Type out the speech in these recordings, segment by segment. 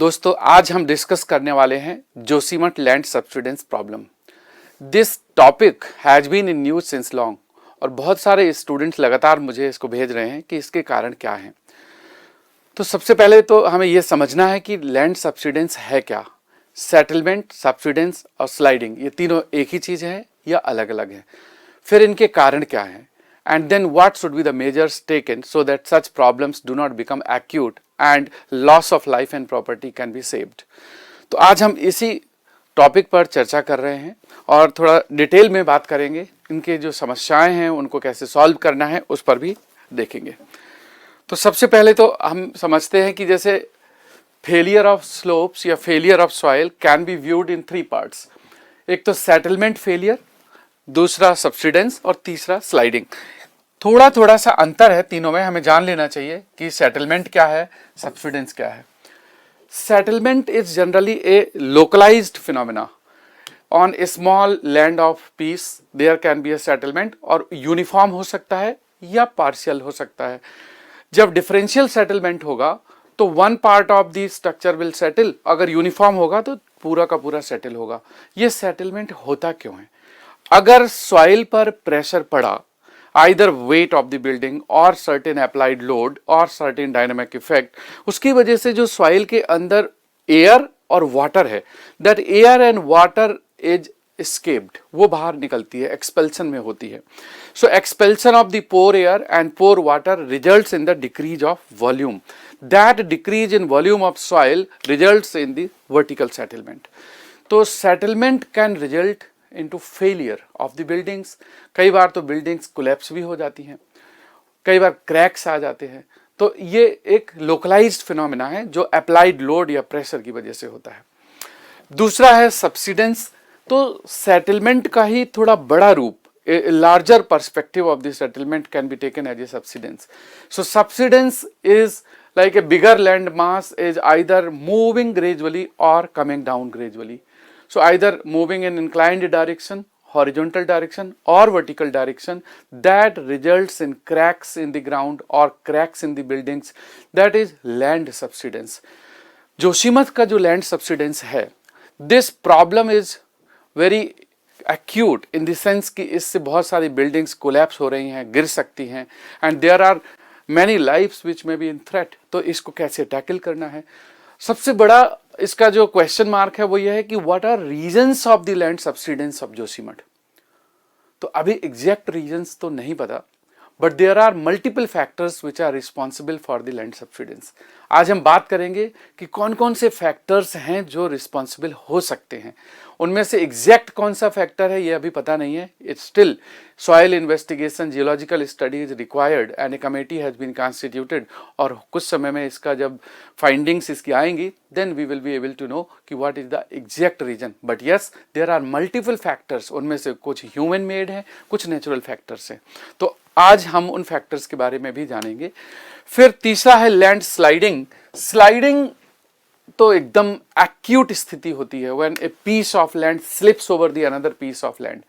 दोस्तों आज हम डिस्कस करने वाले हैं Joshimath land subsidence problem. This topic has been in news since long और बहुत सारे स्टूडेंट्स लगातार मुझे इसको भेज रहे हैं कि इसके कारण क्या हैं। तो सबसे पहले तो हमें यह समझना है कि लैंड सब्सिडेंस है क्या। सेटलमेंट, सब्सिडेंस और स्लाइडिंग ये तीनों एक ही चीज है या अलग अलग है। फिर इनके कारण क्या है and then what should be the measures taken so that such problems do not become acute and loss of life and property can be saved। तो आज हम इसी टॉपिक पर चर्चा कर रहे हैं और थोड़ा डिटेल में बात करेंगे। इनके जो समस्याएं हैं उनको कैसे सॉल्व करना है उस पर भी देखेंगे। तो सबसे पहले तो हम समझते हैं कि जैसे फेलियर ऑफ स्लोप्स या failure of soil can be viewed in 3 parts. एक तो सेटलमेंट फेलियर, दूसरा सब्सिडेंस और तीसरा स्लाइडिंग। थोड़ा थोड़ा सा अंतर है तीनों में, हमें जान लेना चाहिए कि सेटलमेंट क्या है, सब्सिडेंस क्या है। Settlement is generally a localised phenomena on a small land of piece. There can be a settlement और यूनिफॉर्म हो सकता है या पार्शियल हो सकता है। जब डिफरेंशियल सेटलमेंट होगा तो one part of the structure will settle, अगर यूनिफॉर्म होगा तो पूरा का पूरा सेटल होगा। ये सेटलमेंट होता क्यों है? अगर सॉइल पर प्रेशर पड़ा, either weight of the building or certain applied load or certain dynamic effect, उसकी वजह से जो सॉइल के अंदर एयर और वाटर है, that air and water is escaped, वो बाहर निकलती है, एक्सपेल्सन में होती है। So expulsion of the pore air and pore water results in the decrease of volume. That decrease in volume of soil results in the vertical settlement. तो settlement can result into failure of the buildings। कई बार तो buildings collapse भी हो जाती हैं, कई बार cracks आ जाते हैं। तो ये एक लोकलाइज्ड फिनोमेना है जो अप्लाइड लोड या प्रेशर की वजह से होता है। दूसरा है सब्सिडेंस। तो सेटलमेंट का ही थोड़ा बड़ा रूप, larger perspective of the settlement can be taken as a subsidence. So subsidence is like a bigger land mass is either moving gradually or coming down gradually. So either moving in inclined direction, horizontal direction or vertical direction, that results in cracks in the ground or cracks in the buildings. That is land subsidence. Joshimath का जो land subsidence है, this problem is very acute in the sense कि इससे बहुत सारी buildings collapse हो रही हैं, गिर सकती हैं and there are many lives which may be in threat। तो इसको कैसे टैकल करना है? सबसे बड़ा इसका जो क्वेश्चन मार्क है वो ये है कि what are reasons of the land subsidence of Joshimath. तो अभी एग्जैक्ट रीजंस तो नहीं पता, but there are multiple factors which are responsible for the land subsidence. आज हम बात करेंगे कि कौन कौन से फैक्टर्स हैं जो रिस्पॉन्सिबल हो सकते हैं। उनमें से एग्जैक्ट कौन सा फैक्टर है ये अभी पता नहीं है। It's still soil investigation, geological study is required and a committee has been constituted. और कुछ समय में इसका जब फाइंडिंग्स इसकी आएंगी then we will be able to know कि what is the exact reason. But yes, there are multiple factors. उनमें से कुछ ह्यूमन मेड हैं, कुछ नेचुरल फैक्टर्स हैं। तो आज हम उन फैक्टर्स के बारे में भी जानेंगे। फिर तीसरा है लैंड स्लाइडिंग। स्लाइडिंग तो एकदम एक्यूट स्थिति होती है when a piece of land slips over the another piece of land.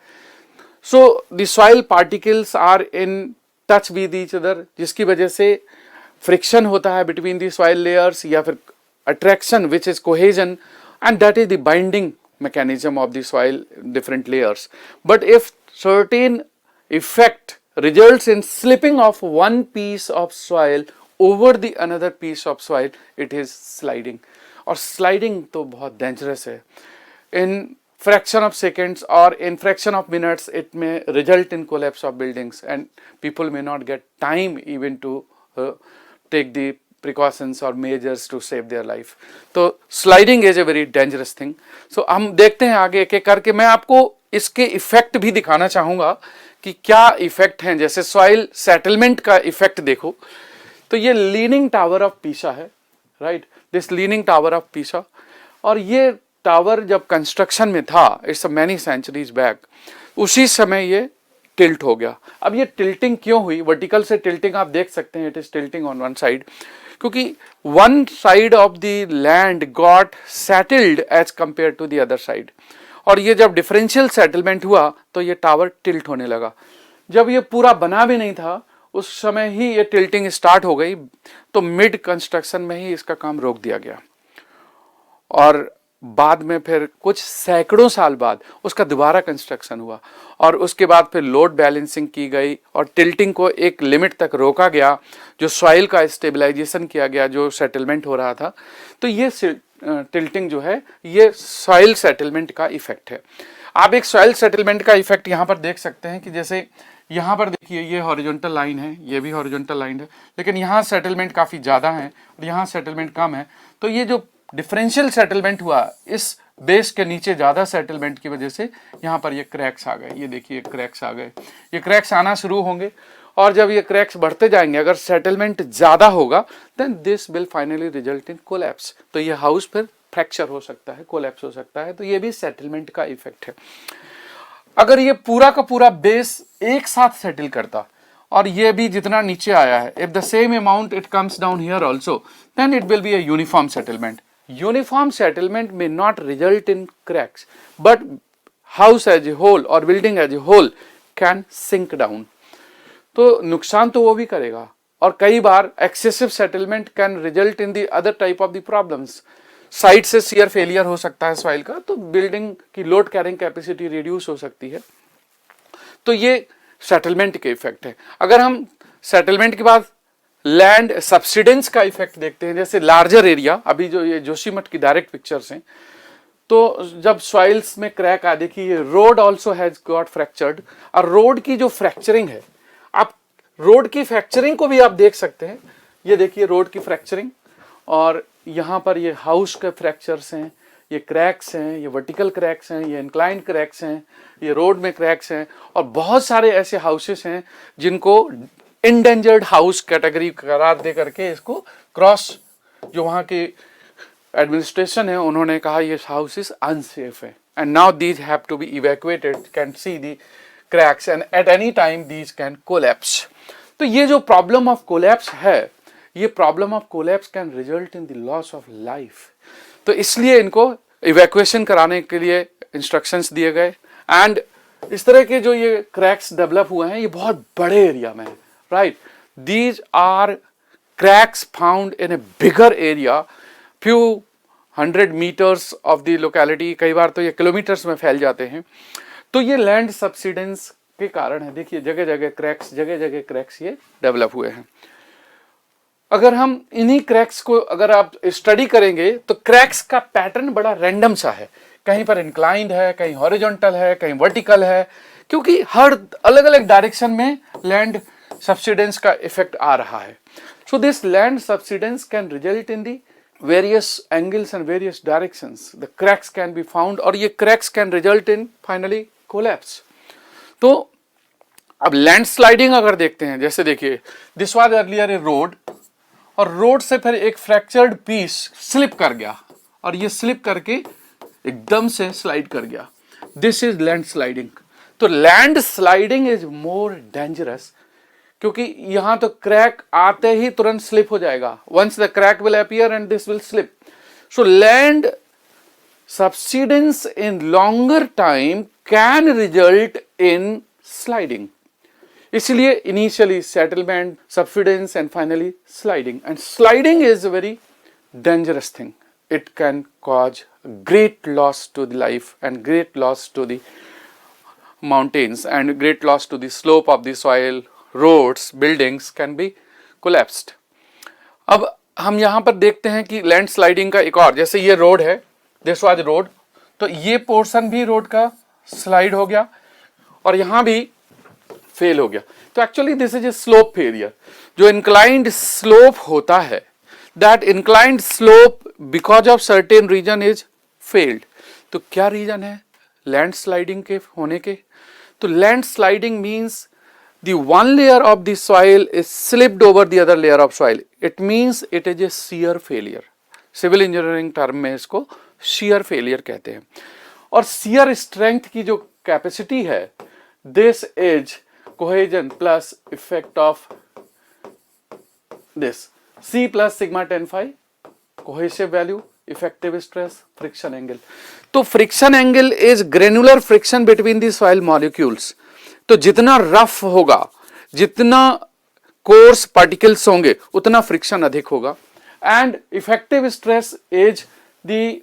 So the soil particles are in touch with each other, जिसकी वजह से फ्रिक्शन होता है बिटवीन द सॉइल लेयर्स या फिर attraction which is cohesion and that is the binding mechanism of the soil different layers. But if certain effect results in slipping of one piece of soil over the another piece of soil, it is sliding. और sliding तो बहुत dangerous है। In fraction of seconds or in fraction of minutes it may result in collapse of buildings and people may not get time even to take the precautions or measures to save their life। तो sliding is a very dangerous thing। So हम देखते हैं आगे एक एक करके। मैं आपको इसके इफेक्ट भी दिखाना चाहूँगा कि क्या इफेक्ट हैं। जैसे सॉइल सेटलमेंट का इफेक्ट देखो तो ये लीनिंग टावर ऑफ पीसा है, right, this leaning tower of Pisa. और ये टावर जब कंस्ट्रक्शन में था, इट्स मैनी सेंचुरीज बैक, उसी समय ये टिल्ट हो गया। अब ये टिल्टिंग क्यों हुई? वर्टिकल से टिल्टिंग आप देख सकते हैं, it is tilting on one side, क्योंकि one side of the land got settled as compare to the other side. और ये जब डिफरेंशियल सेटलमेंट हुआ तो ये टावर टिल्ट होने लगा। जब ये पूरा बना भी नहीं था उस समय ही ये टिल्टिंग स्टार्ट हो गई, तो मिड कंस्ट्रक्शन में ही इसका काम रोक दिया गया। और बाद में फिर कुछ सैकड़ों साल बाद उसका दोबारा कंस्ट्रक्शन हुआ और उसके बाद फिर लोड बैलेंसिंग की गई और टिल्टिंग को एक लिमिट तक रोका गया, जो सॉइल का स्टेबलाइजेशन किया गया, जो सेटलमेंट हो रहा था। तो ये टिल्टिंग जो है ये सॉइल सेटलमेंट का इफेक्ट है। आप एक सॉइल सेटलमेंट का इफेक्ट यहाँ पर देख सकते हैं कि जैसे यहाँ पर देखिए ये हॉरिजॉन्टल लाइन है, ये भी हॉरिजॉन्टल लाइन है, लेकिन यहाँ सेटलमेंट काफ़ी ज़्यादा है और यहाँ सेटलमेंट कम है। तो ये जो डिफरेंशियल सेटलमेंट हुआ, इस बेस के नीचे ज़्यादा सेटलमेंट की वजह से यहाँ पर ये क्रैक्स आ गए। ये देखिए क्रैक्स आ गए, ये क्रैक्स आना शुरू होंगे और जब ये क्रैक्स बढ़ते जाएंगे, अगर सेटलमेंट ज़्यादा होगा then this will finally result in collapse. तो ये हाउस फिर फ्रैक्चर हो सकता है, कोलैप्स हो सकता है। तो ये भी सेटलमेंट का इफेक्ट है। अगर ये पूरा का पूरा बेस एक साथ सेटल करता और ये भी जितना नीचे आया है, if the same amount it comes down here also, then it will be a uniform settlement. Uniform settlement may not result in cracks, but house as a whole or building as a whole can sink down. तो नुकसान तो वो भी करेगा और कई बार excessive settlement can result in the other type of the problems. Side से शियर फेलियर हो सकता है सॉइल का, तो बिल्डिंग की लोड कैरिंग कैपेसिटी रिड्यूस हो सकती है। तो ये सेटलमेंट के इफेक्ट है। अगर हम सेटलमेंट के बाद लैंड सब्सिडेंस का इफेक्ट देखते हैं, जैसे लार्जर एरिया, अभी जो ये जोशीमठ की डायरेक्ट पिक्चर्स हैं, तो जब सॉइल्स में क्रैक आ, देखिए road also has got fractured. और रोड की जो फ्रैक्चरिंग है, आप रोड की फ्रैक्चरिंग को भी आप देख सकते हैं। ये देखिए रोड की फ्रैक्चरिंग, और यहाँ पर ये हाउस के फ्रैक्चर्स हैं, ये क्रैक्स हैं, ये वर्टिकल क्रैक्स हैं, ये इंक्लाइंड क्रैक्स हैं, ये रोड में क्रैक्स हैं। और बहुत सारे ऐसे हाउसेस हैं जिनको इंडेंजर्ड हाउस कैटेगरी करार दे करके इसको क्रॉस, जो वहाँ की एडमिनिस्ट्रेशन है उन्होंने कहा ये हाउस इज अनसेफ है, and now these have to be evacuated, can see the cracks and at any time these can collapse. तो ये जो प्रॉब्लम ऑफ कोलैप्स है, ये problem of collapse can result in the loss of life. तो इसलिए इनको evacuation कराने के लिए इंस्ट्रक्शंस दिए गए। एंड इस तरह के जो ये क्रैक्स डेवलप हुए हैं, ये बहुत बड़े एरिया में है, right. These are cracks found in a bigger area, few 100 metres of the locality, कई बार तो ये किलोमीटर्स में फैल जाते हैं। तो ये लैंड सब्सिडेंस के कारण है। देखिए जगह जगह क्रैक्स, जगह जगह क्रैक्स ये डेवलप हुए हैं। अगर हम इन्हीं क्रैक्स को अगर आप स्टडी करेंगे तो क्रैक्स का पैटर्न बड़ा रैंडम सा है, कहीं पर इंक्लाइंड है, कहीं हॉरिजॉन्टल है, कहीं वर्टिकल है, क्योंकि हर अलग अलग डायरेक्शन में लैंड सब्सिडेंस का इफेक्ट आ रहा है। So this land subsidence can result in the various angles and various directions. The cracks can be found, और ये cracks can result in finally collapse. तो अब लैंडस्लाइडिंग अगर देखते हैं, जैसे देखिए this was earlier A road, और रोड से फिर एक फ्रैक्चर्ड पीस स्लिप कर गया और ये स्लिप करके एकदम से स्लाइड कर गया। This is landsliding. तो लैंडस्लाइडिंग इज मोर डेंजरस, क्योंकि यहां तो क्रैक आते ही तुरंत स्लिप हो जाएगा। Once the crack will appear and this will slip. So land subsidence in longer time can result in sliding. इसलिए initially settlement, subsidence and finally sliding. And sliding is a very dangerous thing. It can cause great loss to the life and great loss to the mountains and great loss to the slope of the soil. Roads, buildings can be collapsed. अब हम यहाँ पर देखते हैं कि landsliding का एक और, जैसे ये रोड है, दिस वाज रोड, तो ये पोर्शन भी रोड का स्लाइड हो गया और यहाँ भी फेल हो गया। तो actually this is A slope failure. जो इंक्लाइंड स्लोप होता है, that inclined slope because of certain region is failed. तो क्या रीजन है लैंडस्लाइडिंग के होने के? तो landsliding means the one layer of the soil is slipped over the other layer of soil. It means it is a shear failure. Civil engineering term में इसको shear failure कहते हैं। और shear strength की जो कैपेसिटी है, this is cohesion plus effect of this C plus sigma 10 phi, cohesive value, effective stress, friction angle. तो friction angle is granular friction between the soil molecules. तो जितना rough होगा, जितना कोर्स पार्टिकल्स होंगे, उतना फ्रिक्शन अधिक होगा। And effective stress is the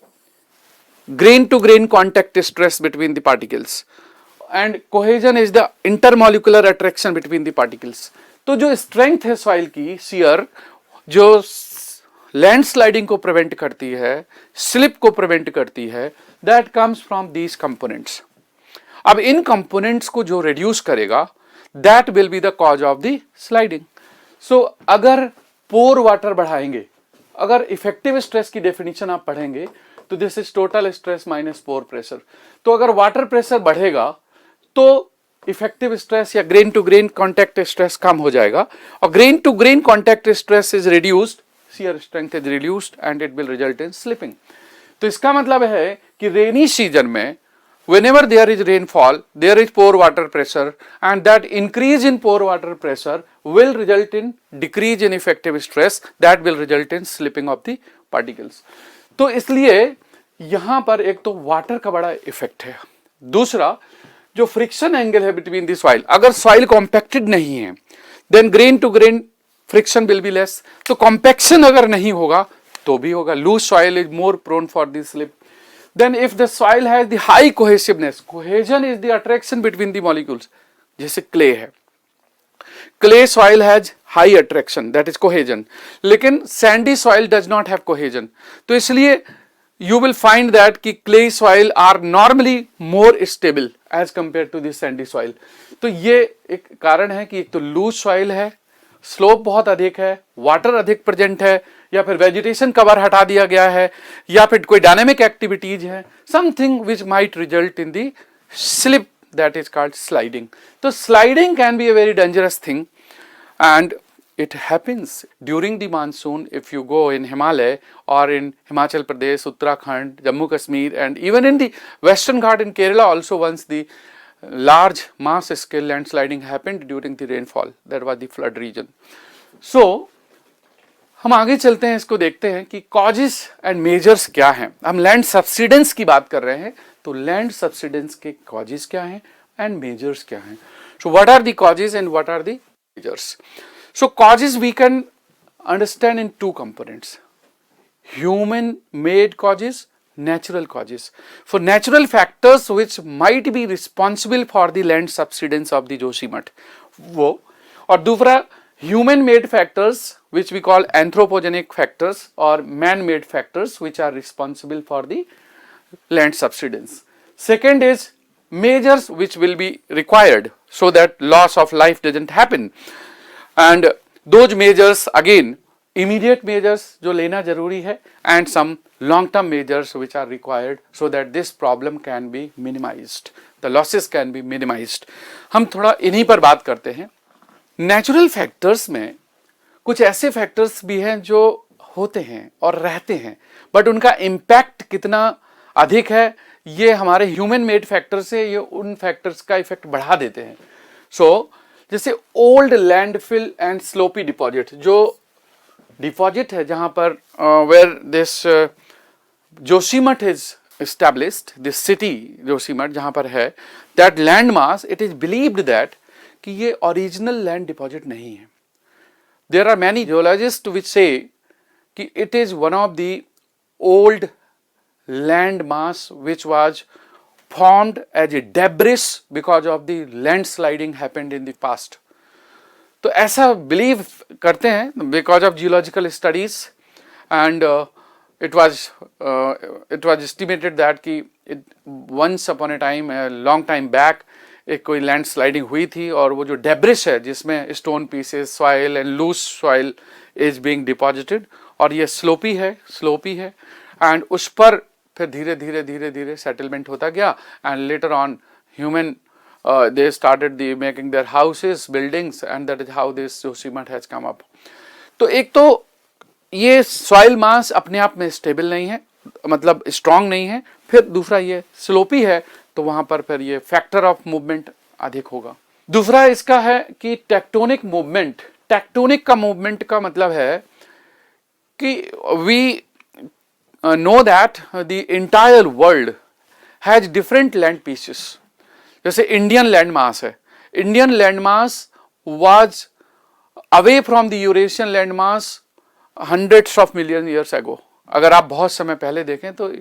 grain to grain contact stress between the particles, and cohesion is the intermolecular attraction between the particles. तो जो स्ट्रेंथ है सॉइल की शियर, जो लैंडस्लाइडिंग को प्रिवेंट करती है, स्लिप को प्रिवेंट करती है, that comes from these components. अब इन कंपोनेंट्स को जो रिड्यूस करेगा, that will be the cause of the sliding. So अगर पोर वाटर बढ़ाएंगे, अगर इफेक्टिव स्ट्रेस की डेफिनेशन आप पढ़ेंगे तो this is total stress minus pore pressure. तो अगर वाटर प्रेशर बढ़ेगा तो इफेक्टिव स्ट्रेस या grain to grain contact stress कम हो जाएगा, और grain to grain contact stress is reduced, shear strength is reduced and it will result in slipping. तो इसका मतलब है कि रेनी सीजन में whenever there is rainfall there is pore water pressure and that increase in pore water pressure will result in decrease in effective stress that will result in slipping of the particles. तो इसलिए यहाँ पर एक तो water का बड़ा effect है, दूसरा जो फ्रिक्शन एंगल है बिटवीन द सॉइल, अगर सॉइल कॉम्पैक्टेड नहीं है then grain to grain friction will be less. तो कॉम्पैक्शन अगर नहीं होगा तो भी होगा, loose soil is more prone for the slip. Then if the soil has the high cohesiveness, cohesion is the attraction between the molecules, जैसे clay है, clay soil has high attraction that is cohesion, लेकिन sandy soil does not have cohesion. तो इसलिए you will find that कि clay soil are normally more stable as compared to the sandy soil. तो ये एक कारण है कि एक तो लूज सॉइल है, स्लोप बहुत अधिक है, वाटर अधिक प्रेजेंट है, या फिर वेजिटेशन कवर हटा दिया गया है, या फिर कोई डायनेमिक एक्टिविटीज है, something which might result in the slip that is called sliding. तो sliding can be a very dangerous thing and it happens during the monsoon. If you go in Himalaya or in Himachal Pradesh, Uttarakhand, Jammu Kashmir, and even in the Western Ghat in Kerala also, once the large mass scale landsliding happened during the rainfall, that was the flood region. So हम आगे चलते हैं, इसको देखते हैं कि causes and measures क्या हैं. हम land subsidence की बात कर रहे हैं, तो land subsidence के causes क्या हैं and measures क्या हैं. So what are the causes and what are the measures? So causes we can understand in two components: human made causes, natural causes. For natural factors which might be responsible for the land subsidence of the Joshimath, वो, और दूसरा human made factors which we call anthropogenic factors or man made factors which are responsible for the land subsidence. Second is measures which will be required so that loss of life doesn't happen. And those measures again, immediate measures जो लेना जरूरी है, and some long term measures which are required so that this problem can be minimized, the losses can be minimized. हम थोड़ा इन्हीं पर बात करते हैं. नेचुरल फैक्टर्स में कुछ ऐसे फैक्टर्स भी हैं जो होते हैं और रहते हैं, बट उनका इम्पैक्ट कितना अधिक है ये हमारे ह्यूमन मेड फैक्टर से ये उन फैक्टर्स का इफेक्ट बढ़ा देते हैं. सो जैसे old landfill and slopy deposit, जो डिपॉजिट है जहां पर where this Joshimath is established, this city Joshimath जहां पर है, that land mass it is believed that कि ये ओरिजिनल लैंड डिपॉजिट नहीं है. There are many geologist which say कि it is one of the old land mass which was formed as a debris because of the landsliding happened in the past. तो ऐसा believe करते हैं because of geological studies, and it was estimated that कि once upon a time, a long time back, एक कोई landsliding हुई थी, और वो जो debris है जिसमें stone pieces, soil and loose soil is being deposited, और ये slopy है and उस पर फिर धीरे धीरे सेटलमेंट होता गया, and later on human they started the making their houses, buildings, and that is how this Joshimath has come up. तो एक तो ये सॉइल मास अपने आप में स्टेबल नहीं है, मतलब स्ट्रांग नहीं है, फिर दूसरा ये स्लोपी है, तो वहां पर फिर ये फैक्टर ऑफ मूवमेंट अधिक होगा. दूसरा इसका है कि टेक्टोनिक मूवमेंट. टेक्टोनिक का मूवमेंट का मतलब है कि we know that the entire world has different land pieces. जैसे इंडियन लैंड मास है, Indian land mass was away from the Eurasian land mass hundreds of million years ago. अगर आप बहुत समय पहले देखें तो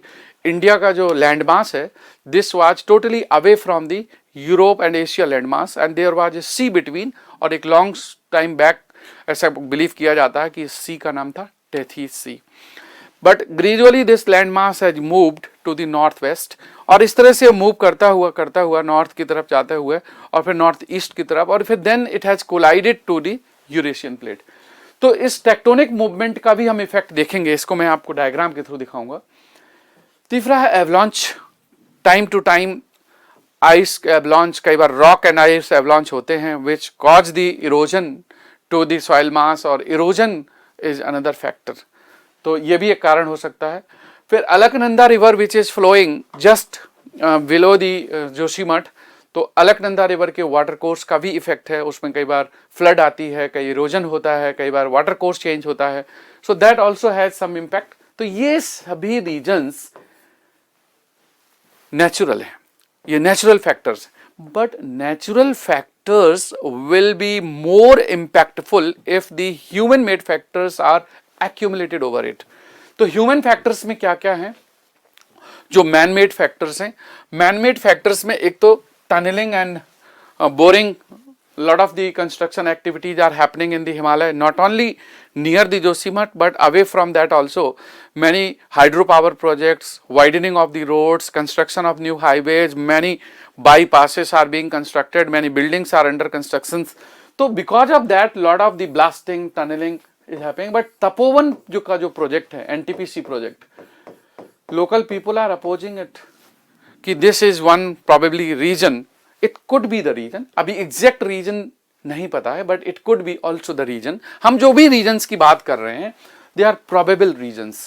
इंडिया का जो लैंड मास है, this was totally away from the Europe and Asia land mass and there was a sea between, और एक लॉन्ग टाइम बैक ऐसा बिलीव किया जाता है कि इस सी का नाम था Tethys sea. But gradually this land mass has moved to the north west, और इस तरह से मूव करता हुआ नॉर्थ की तरफ जाते हुए और फिर नॉर्थ ईस्ट की तरफ, और फिर then it has collided to the Eurasian plate. तो इस टेक्टोनिक मूवमेंट का भी हम इफेक्ट देखेंगे, इसको मैं आपको डायग्राम के थ्रू दिखाऊंगा। तीसरा है avalanche. Time to time ice avalanche, कई बार रॉक एंड आइस एवलांच होते हैं which cause the erosion to the soil mass, और इरोजन इज अनदर फैक्टर, तो ये भी एक कारण हो सकता है। फिर Alaknanda river which is flowing just below the Joshimath, तो अलकनंदा रिवर के वाटर कोर्स का भी इफेक्ट है, उसमें कई बार फ्लड आती है, कई इरोजन होता है, कई बार वाटर कोर्स चेंज होता है, so that also has some impact. तो ये सभी रीजन्स नेचुरल है, ये natural factors, but natural factors will be more impactful if the human made factors are accumulated over it। तो ह्यूमन फैक्टर्स में क्या क्या है, जो मैन मेड फैक्टर्स हैं। मैन मेड फैक्टर्स में एक तो tunnelling and boring, lot of the construction activities are happening in the Himalaya, not only near the Josimath but away from that also. Many hydropower projects, widening of the roads, construction of new highways, many bypasses are being constructed, many buildings are under construction. So because of that, lot of the blasting, tunneling is happening. But Tapovan जो का जो project है, NTPC project, local people are opposing it कि this is one probably reason, it could be the reason, अभी exact reason नहीं पता है, but it could be also the reason। हम जो भी reasons की बात कर रहे हैं, they are probable reasons।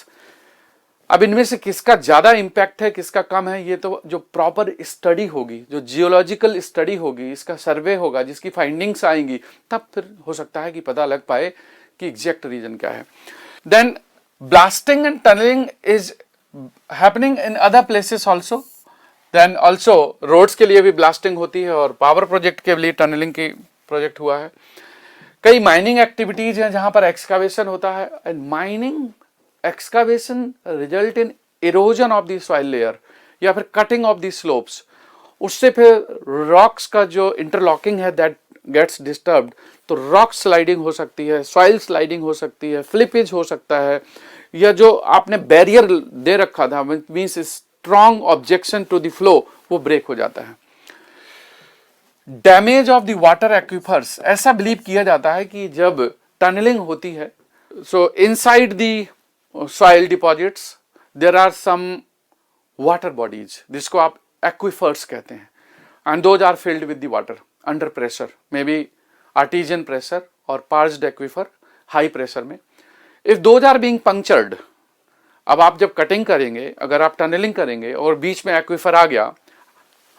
अब इनमें से किसका ज्यादा इम्पैक्ट है, किसका कम है, ये तो जो प्रॉपर स्टडी होगी, जो जियोलॉजिकल स्टडी होगी, इसका सर्वे होगा, जिसकी फाइंडिंग्स आएंगी, तब फिर हो सकता है कि पता लग पाए कि एग्जैक्ट रीजन क्या है। Then blasting and tunnelling is happening in other places also. Then also roads के लिए भी ब्लास्टिंग होती है, और पावर प्रोजेक्ट के लिए टनलिंग की प्रोजेक्ट हुआ है। कई माइनिंग एक्टिविटीज हैं जहां पर एक्सकावेशन होता है, and mining excavation result in erosion of the soil layer या फिर कटिंग ऑफ द स्लोप्स, उससे फिर रॉक्स का जो इंटरलॉकिंग है दैट गेट्स डिस्टर्ब्ड, तो रॉक स्लाइडिंग हो सकती है, सॉइल स्लाइडिंग हो सकती है, फ्लिपेज हो सकता है, या जो आपने बैरियर दे रखा था means strong objection to the flow, वो ब्रेक हो जाता है। Damage of the water aquifers, ऐसा बिलीव किया जाता है कि जब टनलिंग होती है, so inside the soil deposits there are some water bodies, जिसको आप एक्विफर्स कहते हैं, and those are filled with the water under pressure, may be artesian pressure और पार्ज्ड एक्विफर हाई प्रेशर में। If those are being punctured, अब आप जब cutting करेंगे, अगर आप टनलिंग करेंगे और बीच में एक्विफर आ गया,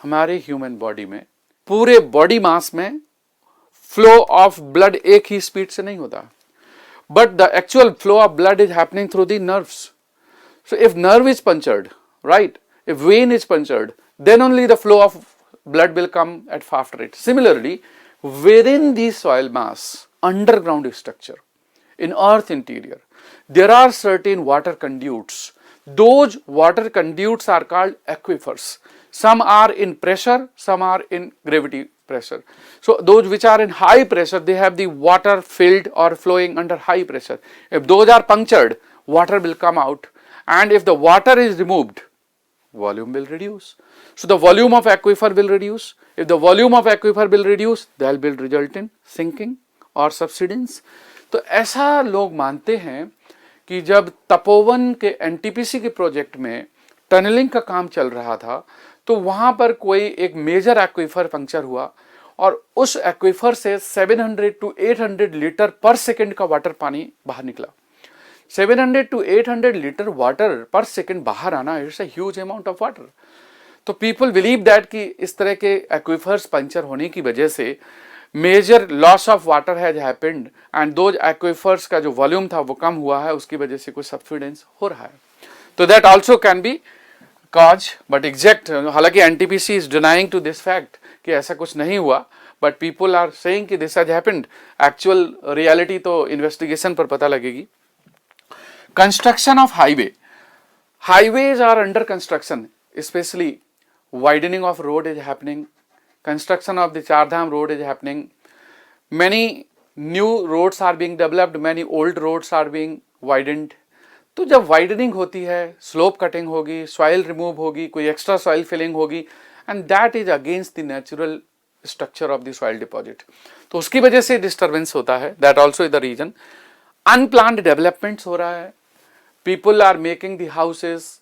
हमारे ह्यूमन बॉडी में पूरे बॉडी मास में फ्लो ऑफ ब्लड एक ही स्पीड से नहीं होता, but the actual flow of blood is happening through the nerves. So if nerve is punctured, right, if vein is punctured, then only the flow of blood will come at fast rate. Similarly, within the soil mass, underground structure, in earth interior, there are certain water conduits. Those water conduits are called aquifers. Some are in pressure, some are in gravity pressure. So those which are in high pressure, they have the water filled or flowing under high pressure. If those are punctured, water will come out, and if the water is removed, volume will reduce. So the volume of aquifer will reduce. If the volume of aquifer will reduce, that will result in sinking or subsidence. तो ऐसा लोग मानते हैं कि जब तपोवन के NTPC के project में टनलिंग का काम चल रहा था, तो वहां पर कोई एक मेजर एक्विफर पंक्चर हुआ, और उस एक्विफर से 700 to 800 लीटर पर सेकेंड का वाटर पानी बाहर निकला। 700 to 800 लीटर वाटर पर सेकेंड बाहर आना, it's a huge amount of water. तो पीपल बिलीव दैट कि इस तरह के एक्विफर्स पंचर होने की वजह से major loss of water has happened, and those aquifers का जो वॉल्यूम था वो कम हुआ है, उसकी वजह से कुछ सब्सिडेंस हो रहा है। तो that also can be cause, but exact, हालांकि NTPC is denying to this fact कि ऐसा कुछ नहीं हुआ, बट पीपल आर सेइंग कि this has happened. Actual reality तो इन्वेस्टिगेशन पर पता लगेगी। Construction of highway. Highways are under construction, especially widening of road is happening. Construction of the Char Dham road is happening. Many new roads are being developed, many old roads are being widened. तो जब widening होती है, slope cutting होगी, soil remove होगी, कोई extra soil filling होगी, and that is against the natural structure of the soil deposit. तो उसकी वजह से डिस्टर्बेंस होता है. That also is the reason. Unplanned developments हो रहा है. People are making the houses,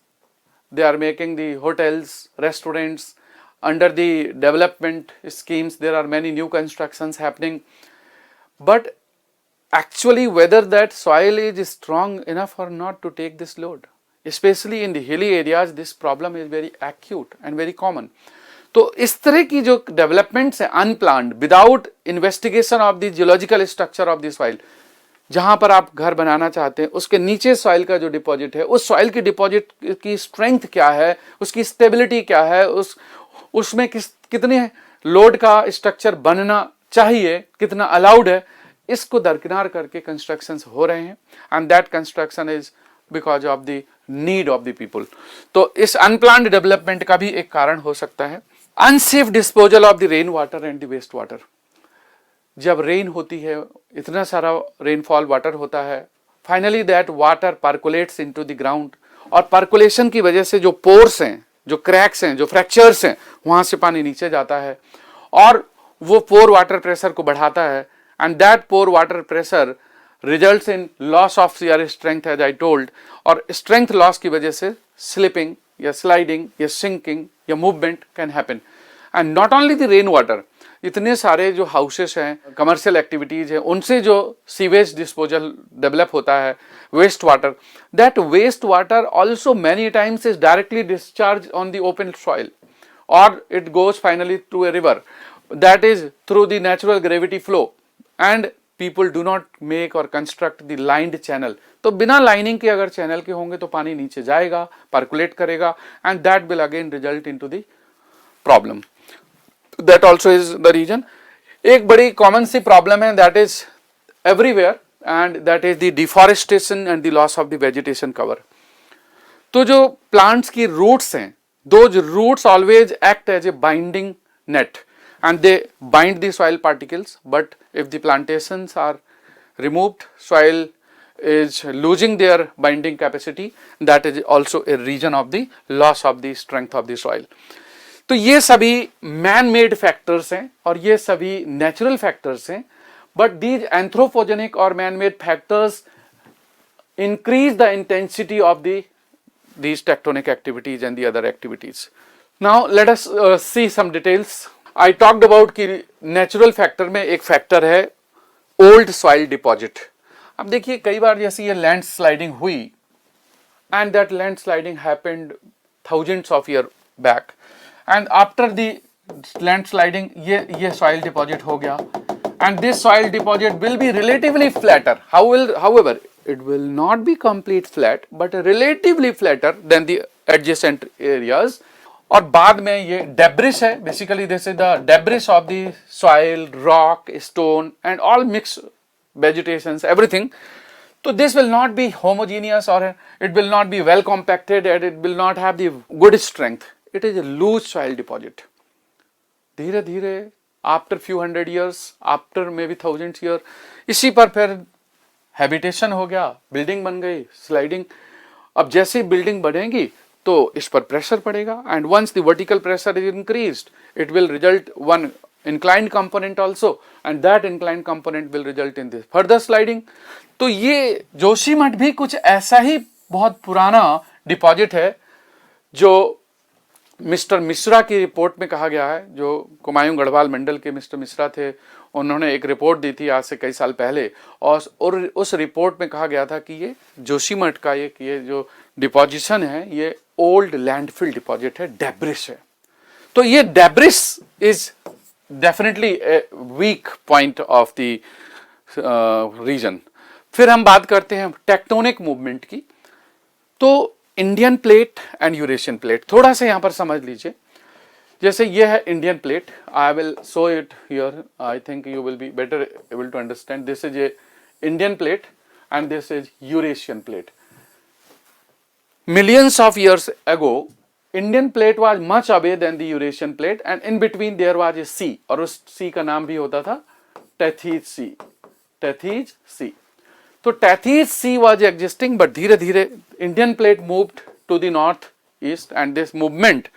they are making the hotels, restaurants. Under the development schemes, there are many new constructions happening. But actually, whether that soil is strong enough or not to take this load, especially in the hilly areas, this problem is very acute and very common. तो इस तरह की जो developments है unplanned, without investigation of the geological structure of the soil, जहां पर आप घर बनाना चाहते हैं उसके नीचे सॉइल का जो डिपॉजिट है, उस सॉइल की डिपॉजिट की स्ट्रेंथ क्या है, उसकी स्टेबिलिटी क्या है, उसमें कितने लोड का स्ट्रक्चर बनना चाहिए, कितना अलाउड है, इसको दरकिनार करके कंस्ट्रक्शंस हो रहे हैं. And that construction is because of the need of the people. तो इस अनप्लान्ड डेवलपमेंट का भी एक कारण हो सकता है. Unsafe disposal of the rain water and the waste water. जब रेन होती है, इतना सारा रेनफॉल वाटर होता है, finally that water percolates into the ground, और पर्कुलेशन की वजह से जो पोर्स हैं, जो क्रैक्स हैं, जो फ्रैक्चर्स हैं, वहां से पानी नीचे जाता है और वो पोर वाटर प्रेशर को बढ़ाता है. And that pore water pressure results in loss of shear strength as I told. और स्ट्रेंथ लॉस की वजह से स्लिपिंग या स्लाइडिंग या सिंकिंग या movement can happen. And not only the rain water, इतने सारे जो हाउसेस हैं, कमर्शियल एक्टिविटीज हैं, उनसे जो सीवेज डिस्पोजल डेवलप होता है, waste water, that waste water also many times is directly discharge on the open soil, और it goes finally to a river. That is through the natural gravity flow, and people do not make और construct the lined channel. तो बिना lining के अगर channel के होंगे तो पानी नीचे जाएगा, पर्कुलेट करेगा, and that will again result in to the problem. That also is the reason. एक बड़ी कॉमन सी प्रॉब्लम है, that is everywhere, and that is the deforestation and the loss of the vegetation cover. तो जो plants की roots हैं, those roots always act as a binding net and they bind the soil particles. But if the plantations are removed, soil is losing their binding capacity. That is also a reason of the loss of the strength of the soil. तो ये सभी man made factors हैं और ये सभी natural factors हैं. But these anthropogenic और man made factors increase the intensity of these tectonic activities and the other activities. Now let us see some details. I talked about कि natural factor में एक factor है old soil deposit. अब देखिए कई बार जैसे ये लैंड स्लाइडिंग हुई, and that landsliding happened thousands of years back, and after the landsliding ये soil deposit हो गया, and this soil deposit will be relatively flatter. However, it will not be complete flat, but relatively flatter than the adjacent areas. और बाद में ये debris है, basically this is the debris of the soil, rock, stone and all mixed vegetations, everything. So this will not be homogeneous, or it will not be well compacted, and it will not have the good strength. It is a loose soil deposit. धीरे धीरे after few hundred years, after maybe thousands years, इसी पर फिर habitation हो गया, building बन गई, sliding. अब जैसे बिल्डिंग बढ़ेगी तो इस पर प्रेशर पड़ेगा, and once the vertical pressure is increased, it will result one inclined component also, and that inclined component will result in this further sliding. तो ये जोशीमठ भी कुछ ऐसा ही बहुत पुराना डिपॉजिट है जो मिस्टर मिश्रा की रिपोर्ट में कहा गया है, जो कुमायूं गढ़वाल मंडल के मिस्टर मिश्रा थे, उन्होंने एक रिपोर्ट दी थी आज से कई साल पहले, और उस रिपोर्ट में कहा गया था कि ये जोशीमठ का ये जो डिपॉजिशन है ये ओल्ड लैंडफिल डिपॉजिट है, डेब्रिस है. तो ये debris is definitely weak point of the region. फिर हम बात करते हैं टेक्टोनिक मूवमेंट की. तो Indian plate and Eurasian plate थोड़ा सा यहां पर समझ लीजिए. जैसे ये है Indian plate, I will show it here, I think you will be better able to understand. This is a Indian plate and this is Eurasian plate. millions of years ago, Indian plate was much away than the Eurasian plate, and in between there was a sea, और उस sea का नाम भी होता था Tethys Sea. Tethys Sea. तो Tethys Sea was existing, but धीरे धीरे Indian plate moved to the northeast, and this movement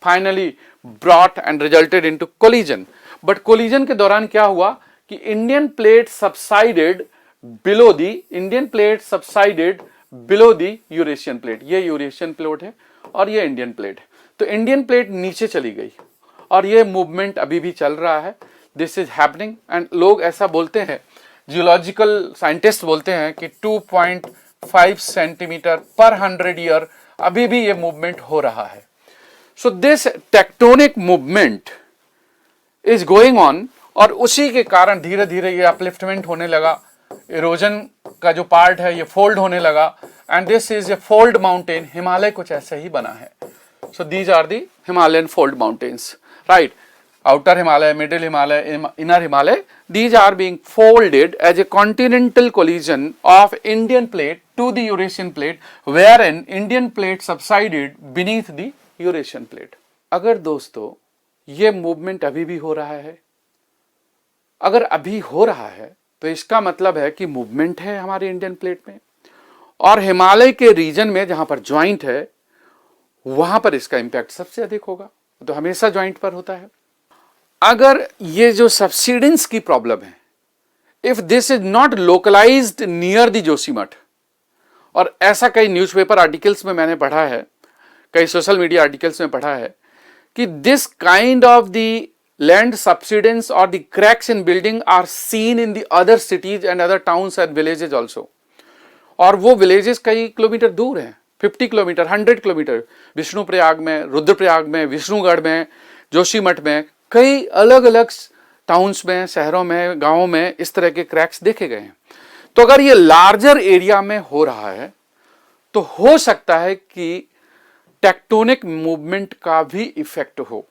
finally brought and resulted into collision. But collision के दौरान क्या हुआ कि Indian plate subsided below the Eurasian plate. ये Eurasian plate है और ये इंडियन प्लेट है. तो इंडियन प्लेट नीचे चली गई और ये मूवमेंट अभी भी चल रहा है. दिस इज हैपनिंग एंड लोग ऐसा बोलते हैं, जियोलॉजिकल साइंटिस्ट बोलते हैं कि 2.5 सेंटीमीटर पर 100 ईयर अभी भी ये मूवमेंट हो रहा है. So this tectonic movement is going on, और उसी के कारण धीरे धीरे ये अपलिफ्टमेंट होने लगा. इरोजन का जो पार्ट है ये फोल्ड होने लगा, and this is a fold mountain. Himalaya कुछ ऐसे ही बना है. So these are the Himalayan fold mountains, right. Outer Himalaya, middle Himalaya, inner Himalaya, these are being folded as a continental collision of Indian plate to the Eurasian plate, wherein Indian plate subsided beneath the Eurasian plate. अगर दोस्तों ये movement अभी भी हो रहा है, अगर अभी हो रहा है तो इसका मतलब है कि मूवमेंट है हमारे इंडियन प्लेट में, और हिमालय के रीजन में जहां पर ज्वाइंट है वहां पर इसका इंपैक्ट सबसे अधिक होगा. तो हमेशा ज्वाइंट पर होता है. अगर ये जो सब्सिडेंस की प्रॉब्लम है, if this is not localised near the Joshimath, और ऐसा कई न्यूज़पेपर आर्टिकल्स में मैंने पढ़ा है, कई सोशल मीडिया आर्टिकल्स में पढ़ा है कि this kind of the land subsidence और the cracks in building are seen in the other cities and other towns and villages also. और वो विलेजेस कई किलोमीटर दूर हैं, 50 किलोमीटर, 100 किलोमीटर. विष्णुप्रयाग में, रुद्रप्रयाग में, विष्णुगढ़ में, जोशीमठ में, कई अलग अलग टाउन्स में, शहरों में, गांवों में इस तरह के क्रैक्स देखे गए हैं. तो अगर ये लार्जर एरिया में हो रहा है तो हो सकता है कि टेक्टोनिक मूवमेंट का भी इफेक्ट हो.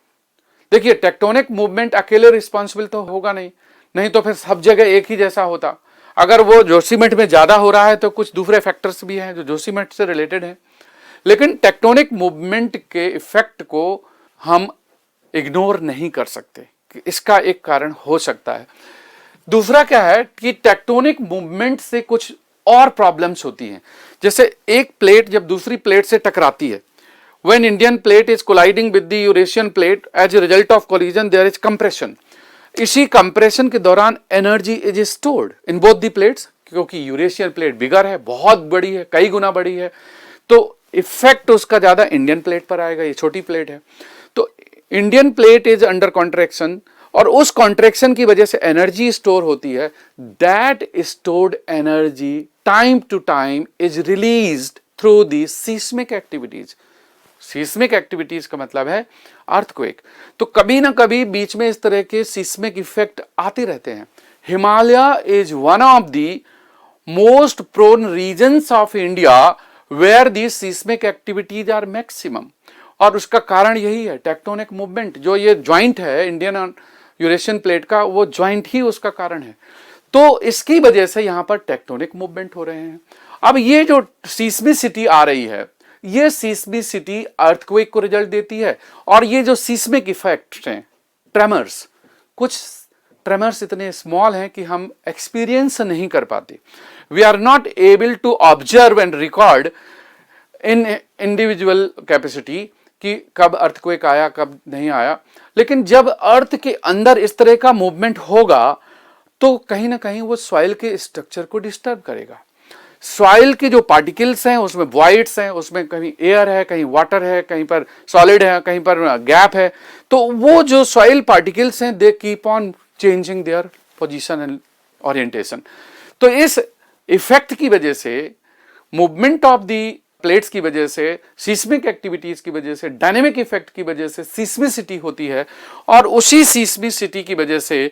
देखिए, टेक्टोनिक मूवमेंट अकेले रिस्पॉन्सिबल तो होगा नहीं तो फिर सब जगह एक ही जैसा होता. अगर वो जोशीमठ में ज्यादा हो रहा है तो कुछ दूसरे फैक्टर्स भी हैं जो जोशीमठ से रिलेटेड हैं. लेकिन टेक्टोनिक मूवमेंट के इफेक्ट को हम इग्नोर नहीं कर सकते कि इसका एक कारण हो सकता है. दूसरा क्या है कि टेक्टोनिक मूवमेंट से कुछ और प्रॉब्लम्स होती हैं. जैसे एक प्लेट जब दूसरी प्लेट से टकराती है, when Indian plate is colliding with the Eurasian plate, as a result of collision there is compression. इसी कंप्रेशन के दौरान energy is stored in both the plates, क्योंकि यूरेशियन प्लेट बिगर है, बहुत बड़ी है, कई गुना बड़ी है, तो इफेक्ट उसका ज्यादा इंडियन प्लेट पर आएगा. ये छोटी प्लेट है तो Indian plate is under contraction, और उस कॉन्ट्रैक्शन की वजह से एनर्जी स्टोर होती है. That stored energy time to time is released through the seismic activities. Seismic activities का मतलब है अर्थक्वेक. तो कभी ना कभी बीच में इस तरह के सीस्मिक इफेक्ट आते रहते हैं. Himalaya is one of the most prone regions of India where the seismic activities are maximum, और उसका कारण यही है टेक्टोनिक मूवमेंट. जो ये ज्वाइंट है इंडियन और यूरेशियन प्लेट का, वो ज्वाइंट ही उसका कारण है. तो इसकी वजह से यहां पर टेक्टोनिक मूवमेंट हो रहे हैं. अब ये जो सीस्मिसिटी आ रही है, ये सीस्मिसिटी अर्थक्वेक को रिजल्ट देती है. और ये जो सीस्मिक इफेक्ट्स हैं, ट्रेमर्स, कुछ ट्रेमर्स इतने स्मॉल हैं कि हम एक्सपीरियंस नहीं कर पाते. We are not able to observe and record in individual capacity कि कब अर्थक्वेक आया कब नहीं आया. लेकिन जब अर्थ के अंदर इस तरह का मूवमेंट होगा तो कहीं ना कहीं वो सॉइल के स्ट्रक्चर को डिस्टर्ब करेगा. सॉइल के जो पार्टिकल्स हैं उसमें वॉइड्स हैं, उसमें कहीं एयर है, कहीं वाटर है, कहीं पर सॉलिड है, कहीं पर गैप है. तो वो जो सॉइल पार्टिकल्स हैं they keep on changing their position and orientation. तो इस इफेक्ट की वजह से, मूवमेंट ऑफ दी प्लेट्स की वजह से, सीस्मिक एक्टिविटीज की वजह से, डायनेमिक इफेक्ट की वजह से सीस्मिसिटी होती है. और उसी सीस्मिसिटी की वजह से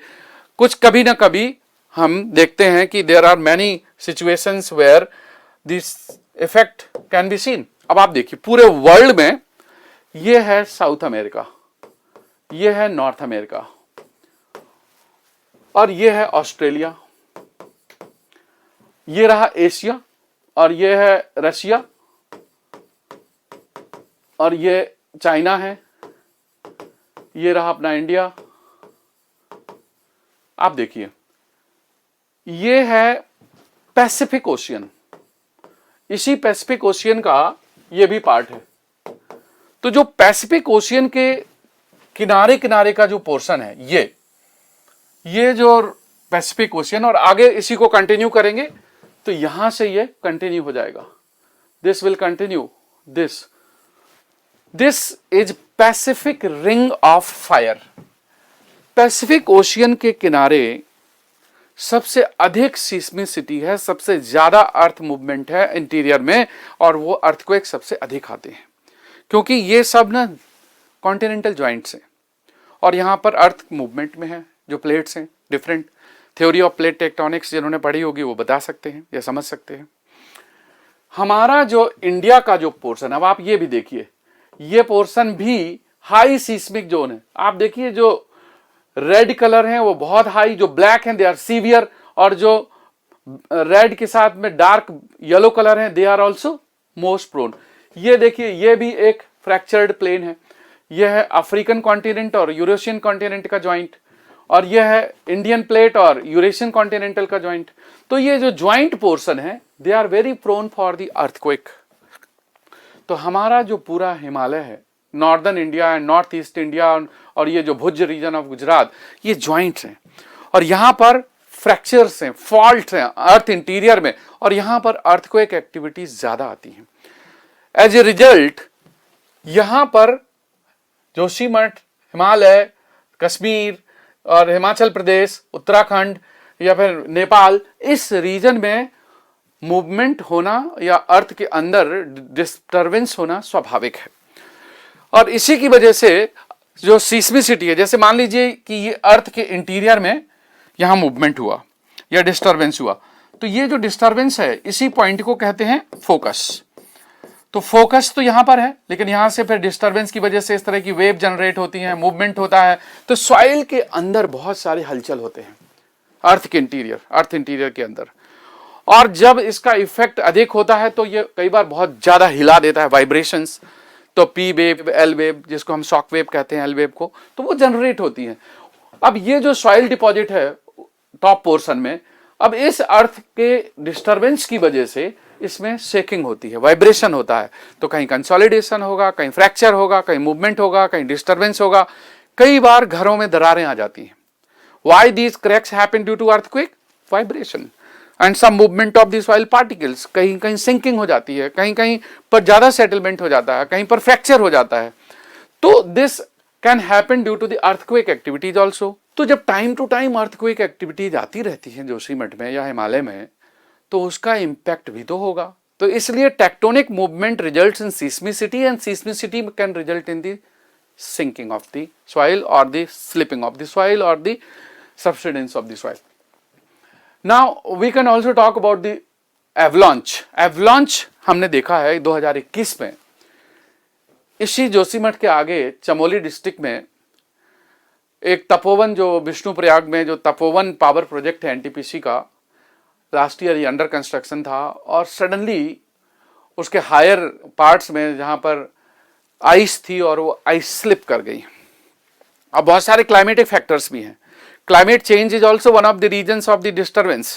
कुछ कभी ना कभी हम देखते हैं कि there are many situations where this effect can be seen. अब आप देखिए, पूरे वर्ल्ड में ये है साउथ अमेरिका, ये है नॉर्थ अमेरिका, और ये है ऑस्ट्रेलिया, ये रहा एशिया, और ये है रशिया, और ये चाइना है, ये रहा अपना इंडिया। आप देखिए ये है पैसिफिक ओशियन, इसी पैसिफिक ओशियन का ये भी पार्ट है। तो जो पैसिफिक ओशियन के किनारे किनारे का जो पोर्शन है ये जो पैसिफिक ओशियन, और आगे इसी को कंटिन्यू करेंगे तो यहां से ये कंटिन्यू हो जाएगा, this will continue, this is Pacific ring of fire. Pacific ocean के किनारे सबसे अधिक सीस्मिसिटी है, सबसे ज्यादा अर्थ मूवमेंट है इंटीरियर में, और वो अर्थक्वेक सबसे अधिक आते हैं क्योंकि ये सब ना कॉन्टिनेंटल जॉइंट्स हैं और यहां पर अर्थ मूवमेंट में है। जो प्लेट्स हैं different, theory of plate tectonics जिन्होंने पढ़ी होगी वो बता सकते हैं या समझ सकते हैं। हमारा जो इंडिया का जो पोर्शन, अब आप ये भी देखिए, ये पोर्शन भी हाई सीस्मिक जोन है। आप देखिए जो रेड कलर है वो बहुत हाई, जो ब्लैक हैं दे आर सीवियर, और जो रेड के साथ में डार्क येलो कलर है they are also most prone. ये देखिए ये भी एक फ्रैक्चर्ड प्लेन है, यह है अफ्रीकन कॉन्टिनेंट और यूरेशियन कॉन्टिनेंट का ज्वाइंट, और यह है इंडियन प्लेट और यूरेशियन कॉन्टिनेंटल का ज्वाइंट। तो ये जो ज्वाइंट पोर्शन है they are very prone for the earthquake. तो हमारा जो पूरा हिमालय है, northern India and north east India, और ये जो भुज रीजन ऑफ गुजरात, ये ज्वाइंट्स हैं और यहां पर फ्रैक्चर्स हैं, फॉल्ट्स हैं अर्थ इंटीरियर में, और यहां पर अर्थक्वेक एक्टिविटीज ज्यादा आती हैं। एज ए रिजल्ट यहां पर जोशीमठ, हिमालय, कश्मीर और हिमाचल प्रदेश, उत्तराखंड या फिर नेपाल, इस रीजन में मूवमेंट होना या अर्थ के अंदर डिस्टर्बेंस होना स्वाभाविक है। और इसी की वजह से जो सीस्मिसिटी है, जैसे मान लीजिए कि ये अर्थ के इंटीरियर में यहां मूवमेंट हुआ या डिस्टर्बेंस हुआ, तो ये जो डिस्टर्बेंस है इसी पॉइंट को कहते हैं फोकस। तो फोकस तो यहां पर है, लेकिन यहां से फिर डिस्टर्बेंस की वजह से इस तरह की वेव जनरेट होती है, मूवमेंट होता है। तो सॉइल के अंदर बहुत सारे हलचल होते हैं अर्थ के इंटीरियर, अर्थ इंटीरियर के अंदर, और जब इसका इफेक्ट अधिक होता है तो ये कई बार बहुत ज्यादा हिला देता है, वाइब्रेशंस। तो पी वेव, एल वेव, जिसको हम शॉक वेव कहते हैं, एल वेव को, तो वो जनरेट होती है। अब ये जो सॉइल डिपॉजिट है टॉप पोर्शन में, अब इस अर्थ के डिस्टर्बेंस की वजह से इसमें शेकिंग होती है, वाइब्रेशन होता है। तो कहीं कंसोलिडेशन होगा, कहीं फ्रैक्चर होगा, कहीं मूवमेंट होगा, कहीं डिस्टर्बेंस होगा। कई बार घरों में दरारें आ जाती हैं। Why these cracks happen due to earthquake? Vibration and some movement of the soil particles. कहीं कहीं sinking हो जाती है, कहीं कहीं पर ज्यादा सेटलमेंट हो जाता है, कहीं पर फ्रैक्चर हो जाता है। तो this can happen due to the earthquake activities also. तो जब time to time earthquake activities आती रहती हैं जोशीमठ में या हिमालय में, तो उसका इम्पैक्ट भी तो होगा। तो इसलिए tectonic movement results in seismicity, and seismicity can result in the sinking of the soil or the slipping of the soil or the subsidence of the soil. Now we can also talk about the avalanche. Avalanche हमने देखा है 2021 में, इसी जोशीमठ के आगे Chamoli district में एक तपोवन, जो विष्णुप्रयाग में जो तपोवन पावर प्रोजेक्ट है एनटीपीसी का, लास्ट ईयर ये अंडर कंस्ट्रक्शन था, और सडनली उसके हायर पार्ट्स में जहां पर आइस थी और वो आइस स्लिप कर गई। अब बहुत सारे क्लाइमेटिक फैक्टर्स भी हैं। Climate change is also one of the reasons of the disturbance,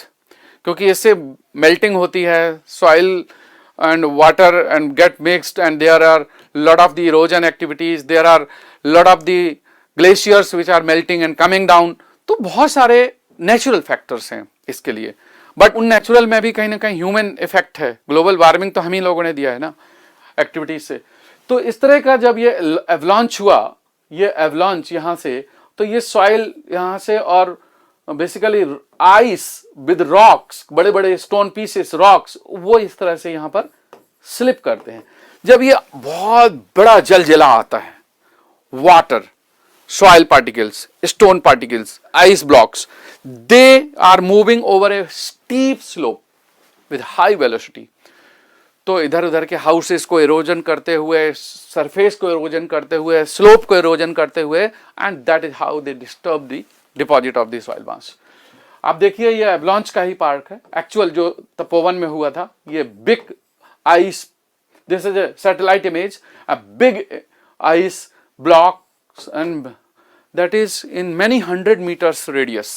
क्योंकि इससे मेल्टिंग होती है, soil and water and get mixed, and there are lot of the erosion activities, there are lot of the glaciers which are melting and coming down. तो बहुत सारे natural factors हैं इसके लिए, बट उन नेचुरल में भी कहीं ना कहीं ह्यूमन इफेक्ट है। ग्लोबल वार्मिंग तो हम ही लोगों ने दिया है ना एक्टिविटीज से। तो इस तरह का जब ये एवलांच हुआ, ये एवलांच यहाँ से, तो ये सॉइल यहाँ से और बेसिकली आइस विद रॉक्स, बड़े बड़े स्टोन पीसेस, रॉक्स, वो इस तरह से यहाँ पर स्लिप करते हैं। जब ये बहुत बड़ा जलजिला आता है, water, soil particles, stone particles, ice blocks, they are moving over a steep slope with high velocity. तो इधर उधर के हाउसेस को इरोजन करते हुए, सरफेस को इरोजन करते हुए, स्लोप को इरोजन करते हुए, and that is how they disturb the deposit of the soil मास। आप देखिए ये एवलांच का ही पार्ट है। एक्चुअल जो तपोवन में हुआ था, ये big ice, This is a satellite image, a big ice blocks, and that is in many 100 meters radius,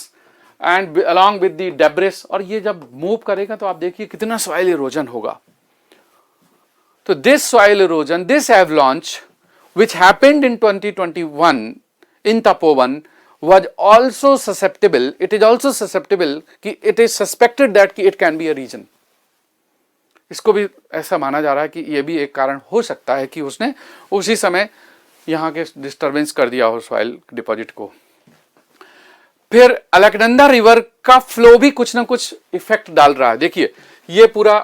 and along with the debris. और ये जब मूव करेगा तो आप देखिए कितना soil erosion होगा. तो this soil erosion, this avalanche which happened in 2021 in Tapovan was also susceptible, it is also susceptible कि it is suspected that कि it can be a region. इसको भी ऐसा माना जा रहा है कि ये भी एक कारण हो सकता है कि उसने उसी समय यहाँ के डिस्टर्बेंस कर दिया हो सॉइल डिपॉजिट को. फिर अलकनंदा रिवर का फ्लो भी कुछ ना कुछ इफेक्ट डाल रहा है. देखिए ये पूरा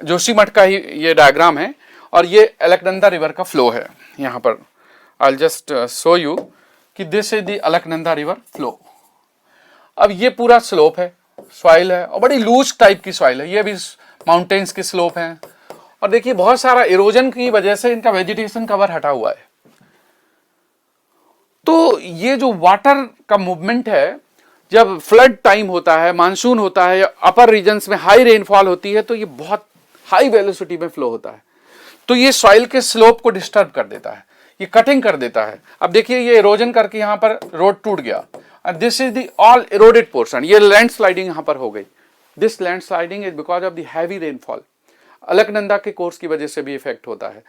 जोशीमठ का ही ये डायग्राम है और ये अलकनंदा रिवर का फ्लो है. यहाँ पर आई जस्ट शो यू कि this is the Alaknanda river flow. अब ये पूरा स्लोप है, सॉइल है और बड़ी लूज टाइप की सॉइल है. ये भी माउंटेन्स की स्लोप हैं और देखिए बहुत सारा इरोजन की वजह से इनका वेजिटेशन कवर हटा हुआ है. तो ये जो वाटर का मूवमेंट है, जब फ्लड टाइम होता है, मानसून होता है, अपर रीजन्स में हाई रेनफॉल होती है, तो ये बहुत हाई वेलोसिटी में फ्लो होता है. तो ये सॉइल के स्लोप को डिस्टर्ब कर देता है, ये कटिंग कर देता है. अब देखिए ये इरोजन करके यहाँ पर रोड टूट गया. This is the all eroded portion. ये लैंडस्लाइडिंग यहाँ पर हो गई. This landsliding is because of the heavy rainfall. Alaknanda के कोर्स की वजह से भी इफेक्ट होता है.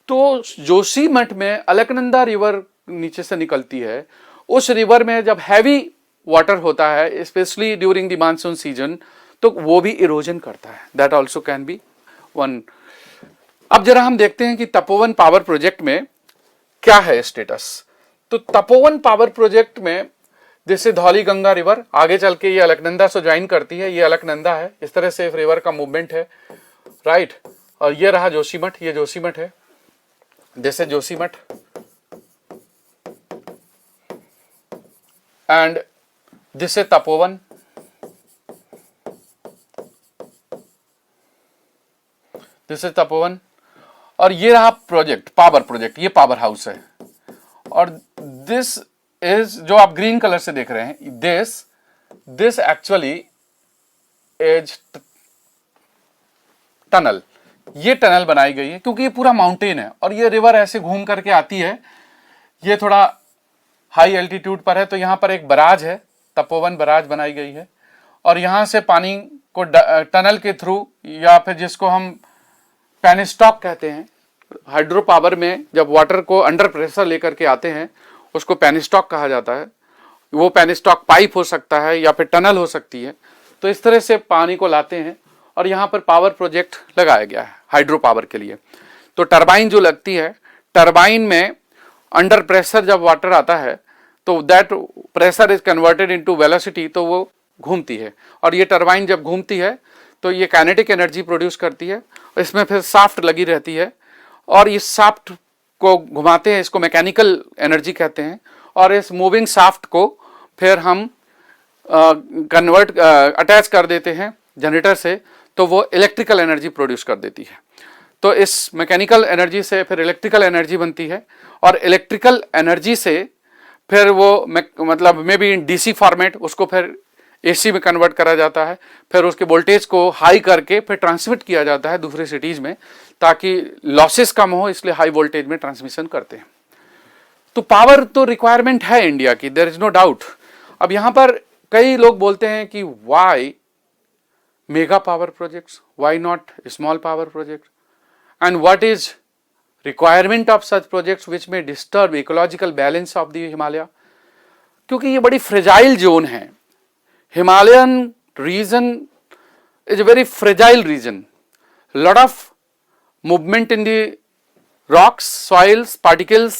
तो जोशीमठ में अलकनंदा रिवर नीचे से निकलती है. उस रिवर में जब हैवी वाटर होता है, specially during the monsoon season, तो वो भी इरोजन करता है. That also can B one. अब जरा हम देखते हैं कि तपोवन पावर प्रोजेक्ट में क्या है स्टेटस. तो तपोवन पावर प्रोजेक्ट में जैसे धौली गंगा रिवर आगे चल के ये अलकनंदा से ज्वाइन करती है. ये अलकनंदा है, इस तरह से रिवर का मूवमेंट है, राइट. और ये रहा जोशीमठ, ये जोशीमठ है. जैसे Joshimath and this is Tapovan. This is Tapovan. और ये रहा प्रोजेक्ट, पावर प्रोजेक्ट. ये पावर हाउस है. और दिस इज जो आप ग्रीन कलर से देख रहे हैं, दिस एक्चुअली इज टनल. ये टनल बनाई गई है क्योंकि ये पूरा माउंटेन है और ये रिवर ऐसे घूम करके आती है. ये थोड़ा हाई एल्टीट्यूड पर है, तो यहाँ पर एक बराज है, तपोवन बराज बनाई गई है. और यहाँ से पानी को टनल के थ्रू, या फिर जिसको हम पेनिस्टॉक कहते हैं, हाइड्रो पावर में जब वाटर को अंडर प्रेशर लेकर के आते हैं उसको पेनिस्टॉक कहा जाता है. वो पेनिस्टॉक पाइप हो सकता है या फिर टनल हो सकती है. तो इस तरह से पानी को लाते हैं और यहाँ पर पावर प्रोजेक्ट लगाया गया है हाइड्रो पावर के लिए. तो टरबाइन जो लगती है, टरबाइन में अंडर प्रेशर जब वाटर आता है तो that pressure is converted into velocity, तो वो घूमती है. और ये टरबाइन जब घूमती है तो ये काइनेटिक एनर्जी प्रोड्यूस करती है. इसमें फिर साफ्ट लगी रहती है और इस साफ्ट को घुमाते हैं, इसको मैकेनिकल एनर्जी कहते हैं. और इस मूविंग साफ्ट को फिर हम अटैच कर देते हैं जनरेटर से, तो वो इलेक्ट्रिकल एनर्जी प्रोड्यूस कर देती है. तो इस मैकेनिकल एनर्जी से फिर इलेक्ट्रिकल एनर्जी बनती है और इलेक्ट्रिकल एनर्जी से फिर वो मतलब may be in DC format उसको फिर एसी में कन्वर्ट करा जाता है. फिर उसके वोल्टेज को हाई करके फिर ट्रांसमिट किया जाता है दूसरे सिटीज़ में, ताकि लॉसेस कम हो, इसलिए हाई वोल्टेज में ट्रांसमिशन करते हैं. तो पावर तो रिक्वायरमेंट है इंडिया की, देयर इज नो डाउट. अब यहाँ पर कई लोग बोलते हैं कि why mega power projects, why not small power project, and what is requirement of such projects which में disturb ecological balance of the Himalaya. क्योंकि ये बड़ी फ्रेजाइल जोन है. Himalayan region is a very fragile region. Lot of movement in the rocks, soils, particles,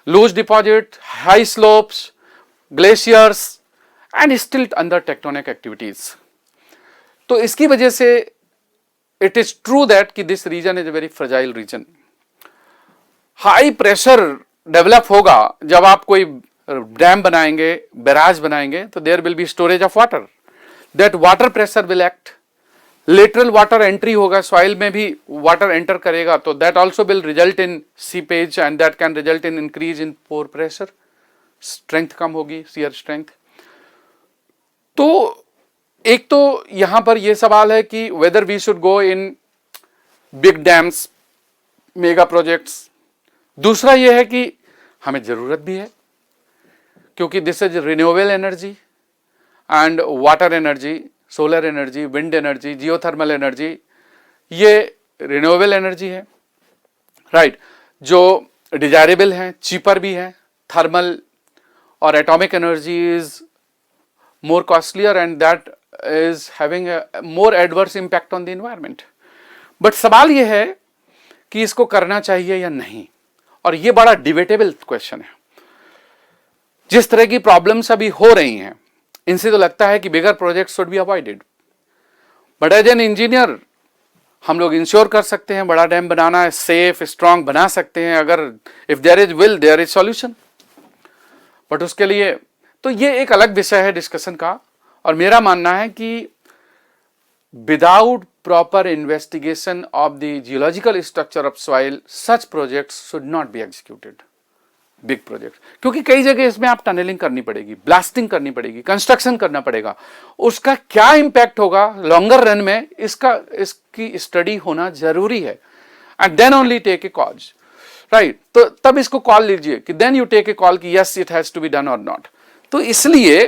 loose deposit, high slopes, glaciers, and still under tectonic activities. तो इसकी वजह से it is true that कि this region is a very fragile region. High pressure develop होगा जब आप कोई dam बनाएंगे, बैराज बनाएंगे, तो there will be storage of water. That water pressure will act. Lateral water entry होगा, सॉइल में भी वाटर एंटर करेगा, तो that also will result in seepage and that can result in increase in pore pressure. Strength कम होगी, shear strength. तो एक तो यहां पर यह सवाल है कि whether we should go in big dams mega projects. दूसरा ये है कि हमें जरूरत भी है, क्योंकि this is renewable energy and water energy, solar energy, wind energy, geothermal energy, ये रिन्यूएबल एनर्जी है, राइट, जो डिजायरेबल है, चीपर भी है। थर्मल और atomic energy is more costlier and that is having a more adverse impact on the environment. But सवाल ये है कि इसको करना चाहिए या नहीं, और ये बड़ा डिबेटेबल क्वेश्चन है। जिस तरह की प्रॉब्लम्स अभी हो रही हैं, इनसे तो लगता है कि bigger project should be avoided, but as an engineer हम लोग इंश्योर कर सकते हैं बड़ा डैम बनाना है, सेफ स्ट्रांग बना सकते हैं, अगर if there is will there is solution. But उसके लिए तो ये एक अलग विषय है डिस्कशन का, और मेरा मानना है कि without proper investigation of the geological structure of soil such projects should not be executed, big project. क्योंकि कई जगह इसमें आप टनलिंग करनी पड़ेगी, ब्लास्टिंग करनी पड़ेगी, कंस्ट्रक्शन करना पड़ेगा, उसका क्या इंपैक्ट होगा लॉन्गर रन में, इसकी स्टडी होना जरूरी है, and then only take a cause, right. तो तब इसको कॉल लीजिए कि then you take a call कि yes it has to be done और नॉट। तो इसलिए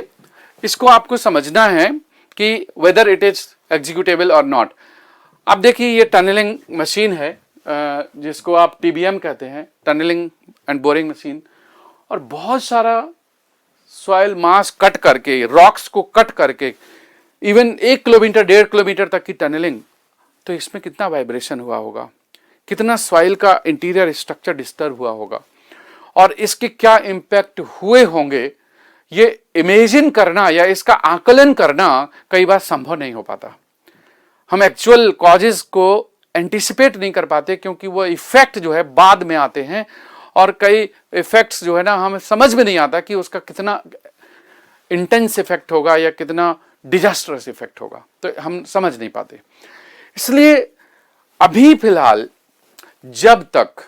इसको आपको समझना है कि वेदर इट इज एग्जीक्यूटेबल और नॉट। अब देखिए ये टनलिंग मशीन है, जिसको आप TBM कहते हैं, टनलिंग एंड बोरिंग मशीन, और बहुत सारा सॉइल मास कट करके, रॉक्स को कट करके, इवन 1 किलोमीटर 1.5 किलोमीटर तक की टनलिंग, तो इसमें कितना वाइब्रेशन हुआ होगा, कितना सॉइल का इंटीरियर स्ट्रक्चर डिस्टर्ब हुआ होगा, और इसके क्या इम्पैक्ट हुए होंगे, ये इमेजिन करना या इसका आकलन करना कई बार संभव नहीं हो पाता। हम एक्चुअल कॉजेज को एंटिसिपेट नहीं कर पाते, क्योंकि वो इफेक्ट जो है बाद में आते हैं, और कई इफेक्ट्स जो है ना हमें समझ में नहीं आता कि उसका कितना इंटेंस इफेक्ट होगा या कितना डिजास्टरस इफेक्ट होगा, तो हम समझ नहीं पाते। इसलिए अभी फिलहाल जब तक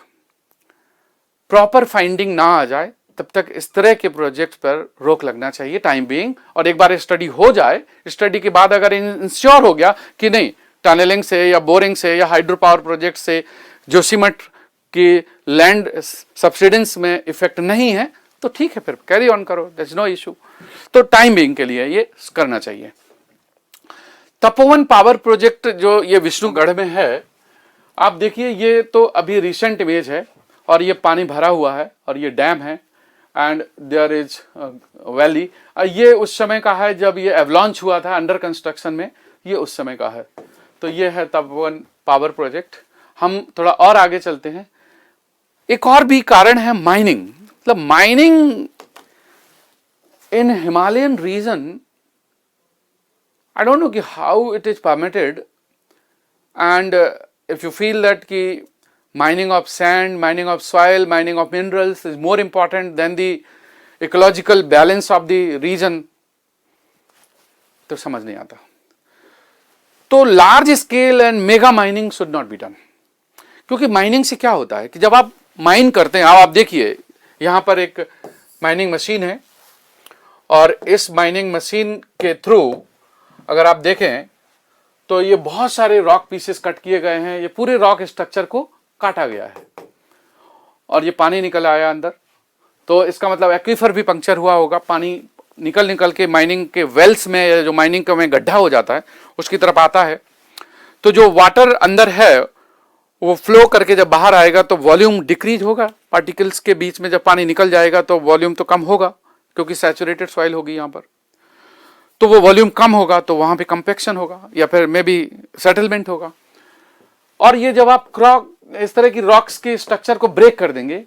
प्रॉपर फाइंडिंग ना आ जाए, तब तक इस तरह के प्रोजेक्ट पर रोक लगना चाहिए टाइम बीइंग। और एक बार स्टडी हो जाए, स्टडी के बाद अगर इंश्योर हो गया कि नहीं, टनलिंग से या बोरिंग से या हाइड्रो पावर प्रोजेक्ट से जोशीमठ की लैंड सब्सिडेंस में इफेक्ट नहीं है, तो ठीक है, फिर कैरी ऑन करो, दैट्स नो इशू। तो टाइम बीइंग के लिए ये करना चाहिए। तपोवन पावर प्रोजेक्ट जो ये विष्णुगढ़ में है, आप देखिए ये तो अभी रिसेंट इमेज है, और ये पानी भरा हुआ है, और ये डैम है, एंड देयर इज वैली। ये उस समय का है जब ये एवलॉन्च हुआ था अंडर कंस्ट्रक्शन में, ये उस समय का है। तो ये है तपोवन पावर प्रोजेक्ट। हम थोड़ा और आगे चलते हैं। एक और भी कारण है माइनिंग, मतलब mining in Himalayan region, I don't know कि how it is permitted, and if you feel that ki mining of sand, mining of soil, mining of minerals is more important than the ecological balance of the region, तो समझ नहीं आता। तो large scale and mega mining should not be done. क्योंकि mining से क्या होता है कि जब आप माइन करते हैं, आप देखिए यहां पर एक माइनिंग मशीन है, और इस माइनिंग मशीन के थ्रू अगर आप देखें तो ये बहुत सारे रॉक पीसेस कट किए गए हैं, ये पूरे रॉक स्ट्रक्चर को काटा गया है, और ये पानी निकल आया अंदर। तो इसका मतलब एक्वीफर भी पंक्चर हुआ होगा, पानी निकल के माइनिंग के वेल्स में, जो माइनिंग में गड्ढा हो जाता है उसकी तरफ आता है। तो जो वाटर अंदर है वो फ्लो करके जब बाहर आएगा तो वॉल्यूम डिक्रीज होगा, पार्टिकल्स के बीच में जब पानी निकल जाएगा तो वॉल्यूम तो कम होगा, क्योंकि सैचुरेटेड सॉइल होगी यहाँ पर। तो वो वॉल्यूम कम होगा तो वहां पे कंपैक्शन होगा, या फिर मे बी सेटलमेंट होगा। और ये जब आप इस तरह की रॉक्स के स्ट्रक्चर को ब्रेक कर देंगे,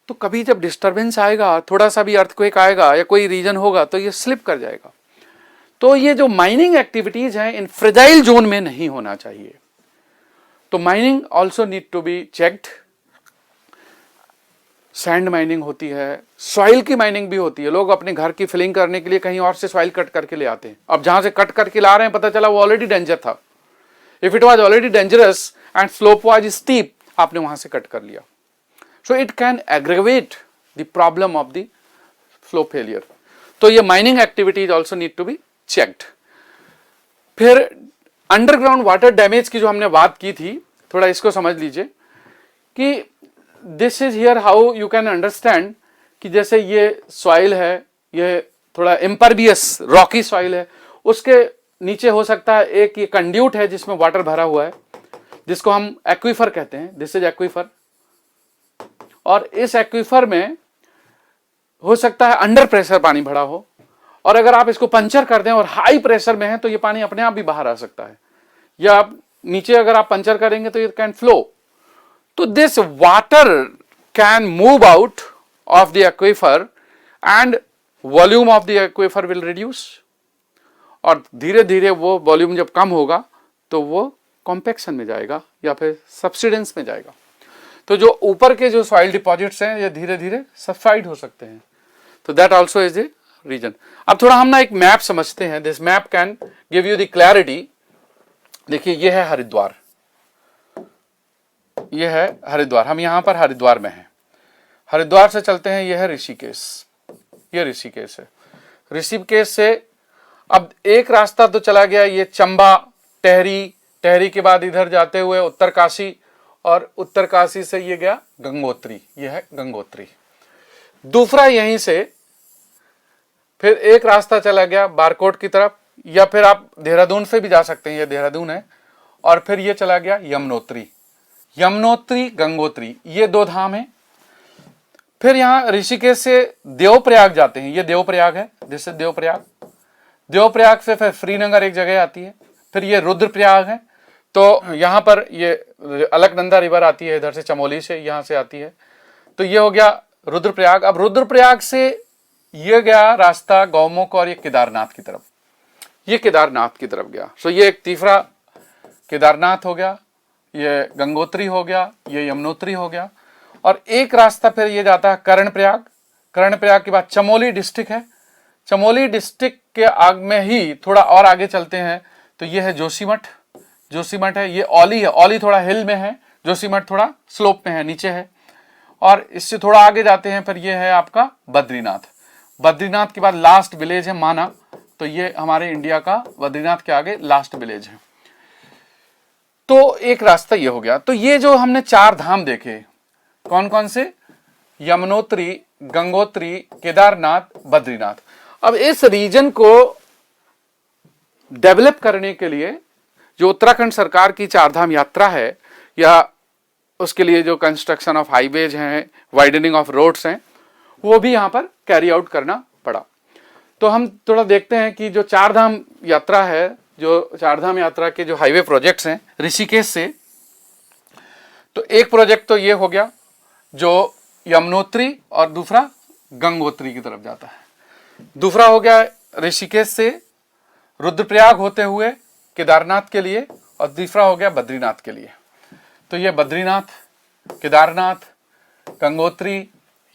तो कभी जब डिस्टर्बेंस आएगा, थोड़ा सा भी अर्थक्वेक आएगा या कोई रीजन होगा, तो ये स्लिप कर जाएगा। तो ये जो माइनिंग एक्टिविटीज हैं इन फ्रेजाइल जोन में नहीं होना चाहिए। तो mining also need to be checked. Sand mining होती है, सॉइल की माइनिंग भी होती है। लोग अपने घर की फिलिंग करने के लिए कहीं और से सॉइल कट करके ले आते हैं। अब जहां से कट करके ला रहे हैं, पता चला वो ऑलरेडी डेंजर था। If it was already dangerous and slope was steep, आपने वहां से कट कर लिया, so it can aggravate the problem of the flow failure. तो ये mining activities also need to be checked. फिर अंडरग्राउंड वाटर डैमेज की जो हमने बात की थी, थोड़ा इसको समझ लीजिए कि this is here how you can understand कि जैसे ये सॉइल है, ये थोड़ा इम्परवियस रॉकी सॉइल है, उसके नीचे हो सकता है एक ये कंड्यूट है जिसमें वाटर भरा हुआ है, जिसको हम एक्वीफर कहते हैं। This is aquifer. और इस एक्वीफर में हो सकता है अंडर प्रेशर पानी भरा हो, और अगर आप इसको पंचर कर दें और हाई प्रेशर में है तो ये पानी अपने आप भी बाहर आ सकता है, या आप नीचे अगर आप पंचर करेंगे तो ये कैन फ्लो। तो this water can move out of the aquifer and volume of the aquifer will reduce, और धीरे धीरे वो वॉल्यूम जब कम होगा तो वो कॉम्पैक्शन में जाएगा या फिर सब्सिडेंस में जाएगा। तो जो ऊपर के जो सॉइल डिपॉजिट्स हैं ये धीरे धीरे सब्साइड हो सकते हैं। तो that also is a reason. अब थोड़ा हम ना एक मैप समझते हैं। This map can give you the clarity. देखिए ये है हरिद्वार, ये है हरिद्वार, हम यहां पर हरिद्वार में हैं। हरिद्वार से चलते हैं, ये है ऋषिकेश, ये ऋषिकेश है। ऋषिकेश से अब एक रास्ता तो चला गया ये चंबा, टेहरी, टेहरी के बाद इधर जाते हुए उत्तरकाशी, और उत्तरकाशी से ये गया गंगोत्री, ये है गंगोत्री। दूसरा यहीं से फिर एक रास्ता चला गया बारकोट की तरफ, या फिर आप देहरादून से भी जा सकते हैं, ये देहरादून है। और फिर ये चला गया यमुनोत्री, यमुनोत्री गंगोत्री, ये दो धाम है। फिर यहां ऋषिकेश से देवप्रयाग जाते हैं, ये देवप्रयाग है, जैसे देवप्रयाग। देवप्रयाग से फिर श्रीनगर एक जगह आती है, फिर ये रुद्रप्रयाग है। तो यहां पर ये अलकनंदा रिवर आती है, इधर से चमोली से, यहां से आती है। तो ये हो गया रुद्रप्रयाग। अब रुद्रप्रयाग से ये गया रास्ता गौमुख और ये केदारनाथ की तरफ, ये केदारनाथ की तरफ गया। सो ये एक तीसरा केदारनाथ हो गया, ये गंगोत्री हो गया, ये यमुनोत्री हो गया। और एक रास्ता फिर ये जाता है कर्णप्रयाग। कर्णप्रयाग के बाद चमोली डिस्ट्रिक्ट है, चमोली डिस्ट्रिक्ट के आग में ही थोड़ा और आगे चलते हैं तो ये है जोशीमठ, जोशीमठ है। ये औली है, औली थोड़ा हिल में है, जोशीमठ थोड़ा स्लोप में है, नीचे है। और इससे थोड़ा आगे जाते हैं फिर ये है आपका बद्रीनाथ। बद्रीनाथ के बाद लास्ट विलेज है माना, तो ये हमारे इंडिया का बद्रीनाथ के आगे लास्ट विलेज है। तो एक रास्ता ये हो गया। तो ये जो हमने चार धाम देखे, कौन कौन से? यमुनोत्री, गंगोत्री, केदारनाथ, बद्रीनाथ। अब इस रीजन को डेवलप करने के लिए जो उत्तराखंड सरकार की चारधाम यात्रा है, या उसके लिए जो कंस्ट्रक्शन ऑफ हाईवेज हैं, वाइडनिंग ऑफ रोड्स हैं, वो भी यहां पर कैरी आउट करना पड़ा। तो हम थोड़ा देखते हैं कि जो चारधाम यात्रा है, जो चारधाम यात्रा के जो हाईवे प्रोजेक्ट्स हैं ऋषिकेश से, तो एक प्रोजेक्ट तो ये हो गया जो यमुनोत्री और दूसरा गंगोत्री की तरफ जाता है। दूसरा हो गया ऋषिकेश से रुद्रप्रयाग होते हुए केदारनाथ के लिए, और तीसरा हो गया बद्रीनाथ के लिए। तो ये Badrinath, Kedarnath, Gangotri,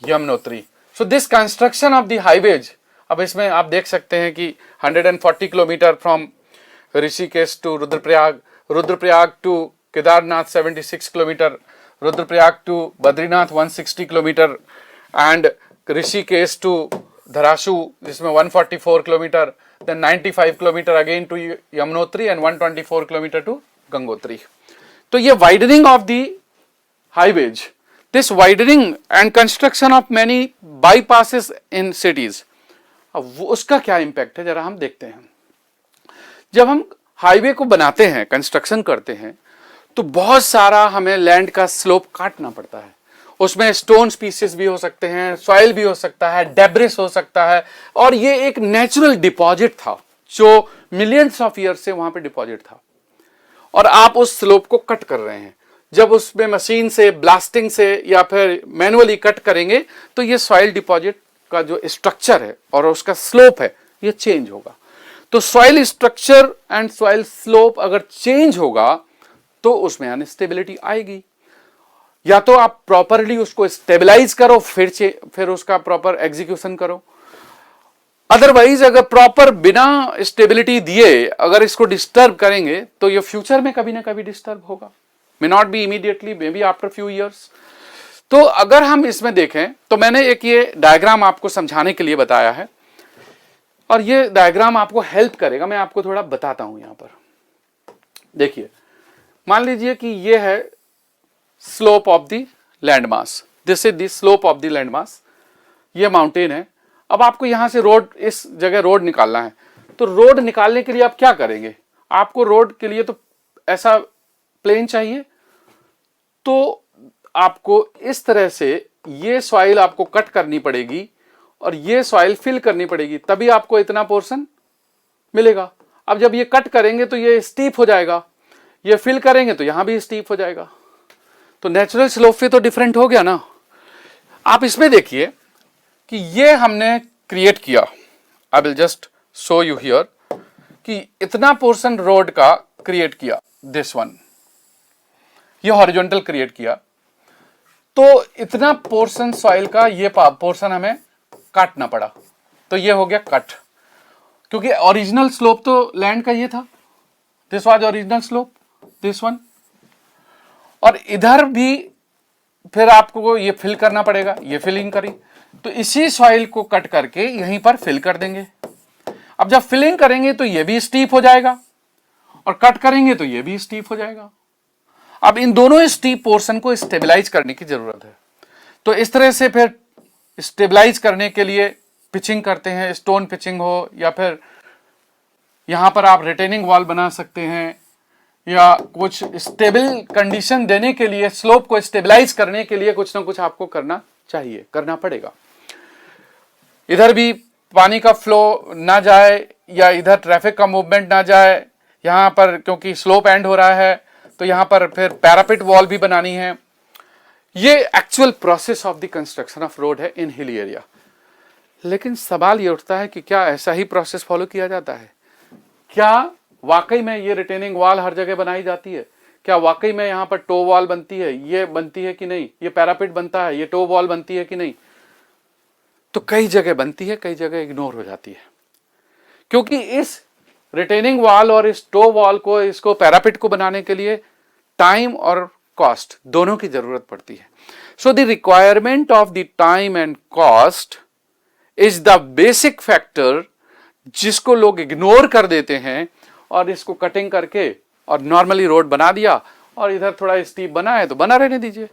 Yamunotri. So this construction of the highways, अब इसमें आप देख सकते हैं कि 140 kilometre from Rishikesh to Rudraprayag, Rudraprayag to Kedarnath 76 kilometre, Rudraprayag to Badrinath 160 kilometre, and Rishikesh to Dharasu जिसमें 144 kilometre, then 95 kilometre again to Yamunotri and 124 kilometre to Gangotri. तो ये widening of the highways, this widening and construction of many bypasses in cities, अब उसका क्या इंपैक्ट है जरा हम देखते हैं। जब हम हाईवे को बनाते हैं, कंस्ट्रक्शन करते हैं, तो बहुत सारा हमें लैंड का स्लोप काटना पड़ता है। उसमें स्टोन पीसेस भी हो सकते हैं, सॉइल भी हो सकता है, डेब्रिस हो सकता है, और ये एक नेचुरल डिपॉजिट था जो मिलियंस ऑफ ईयर से वहां पे डिपॉजिट था, और आप उस स्लोप को कट कर रहे हैं। जब उसमें मशीन से, ब्लास्टिंग से या फिर मैनुअली कट करेंगे तो ये सॉइल डिपॉजिट का जो स्ट्रक्चर है और उसका स्लोप है ये चेंज होगा। तो soil structure and soil slope अगर चेंज होगा तो उसमें अनस्टेबिलिटी आएगी। या तो आप प्रॉपरली उसको स्टेबलाइज करो, फिर उसका प्रॉपर एग्जीक्यूशन करो। अदरवाइज अगर प्रॉपर बिना स्टेबिलिटी दिए अगर इसको डिस्टर्ब करेंगे तो ये फ्यूचर में कभी ना कभी डिस्टर्ब होगा, may not be immediately, may be after few years. तो अगर हम इसमें देखें तो मैंने एक ये डायग्राम आपको समझाने के लिए बताया है, और ये डायग्राम आपको हेल्प करेगा। मैं आपको थोड़ा बताता हूं। यहां पर देखिए, मान लीजिए कि ये है slope of the land mass, this is the slope of the land mass. ये माउंटेन है। अब आपको यहां से रोड, इस जगह रोड निकालना है, तो रोड निकालने के लिए आप क्या करेंगे? आपको रोड के लिए तो ऐसा प्लेन चाहिए, तो आपको इस तरह से ये सॉइल आपको कट करनी पड़ेगी और ये सॉइल फिल करनी पड़ेगी, तभी आपको इतना पोर्शन मिलेगा। अब जब ये कट करेंगे तो ये स्टीप हो जाएगा, ये फिल करेंगे तो यहां भी स्टीप हो जाएगा, तो नेचुरल स्लोप पे तो डिफरेंट हो गया ना। आप इसमें देखिए कि ये हमने क्रिएट किया, I will just show you here कि इतना पोर्शन रोड का क्रिएट किया, दिस वन, ये हॉरिजॉन्टल क्रिएट किया, तो इतना पोर्शन सॉइल का ये पोर्शन हमें काटना पड़ा, तो ये हो गया कट, क्योंकि ओरिजिनल स्लोप तो लैंड का ये था, this was original slope, this one. और इधर भी फिर आपको ये फिल करना पड़ेगा, ये फिलिंग करी, तो इसी सॉइल को कट करके यहीं पर फिल कर देंगे। अब जब फिलिंग करेंगे तो ये भी स्टीप हो जाएगा और कट करेंगे तो ये भी स्टीप हो जाएगा। अब इन दोनों स्टीप पोर्शन को स्टेबलाइज करने की जरूरत है, तो इस तरह से फिर स्टेबलाइज करने के लिए पिचिंग करते हैं, स्टोन पिचिंग हो या फिर यहां पर आप रिटेनिंग वॉल बना सकते हैं, या कुछ स्टेबल कंडीशन देने के लिए, स्लोप को स्टेबलाइज करने के लिए कुछ ना कुछ आपको करना चाहिए, करना पड़ेगा। इधर भी पानी का फ्लो ना जाए या इधर ट्रैफिक का मूवमेंट ना जाए, यहां पर क्योंकि स्लोप एंड हो रहा है तो यहां पर फिर पैरापिट वॉल भी बनानी है। ये actual process of the construction of road है इन हिली एरिया। लेकिन सवाल ये उठता है कि क्या ऐसा ही प्रोसेस फॉलो किया जाता है? क्या वाकई में ये रिटेनिंग वॉल हर जगह बनाई जाती है? क्या वाकई में यहाँ पर टो वॉल बनती है, ये बनती है कि नहीं, ये पैरापिट बनता है, ये टो वॉल बनती है कि नहीं? तो कई जगह बनती है, कई जगह इग्नोर हो जाती है, क्योंकि इस रिटेनिंग वॉल और इस टो वॉल को, इसको पैरापिट को बनाने के लिए टाइम और कॉस्ट दोनों की जरूरत पड़ती है। So the requirement of the time and cost is the basic factor जिसको लोग इग्नोर कर देते हैं, और इसको कटिंग करके और नॉर्मली रोड बना दिया और इधर थोड़ा स्टीप बना है तो बना रहने दीजिए।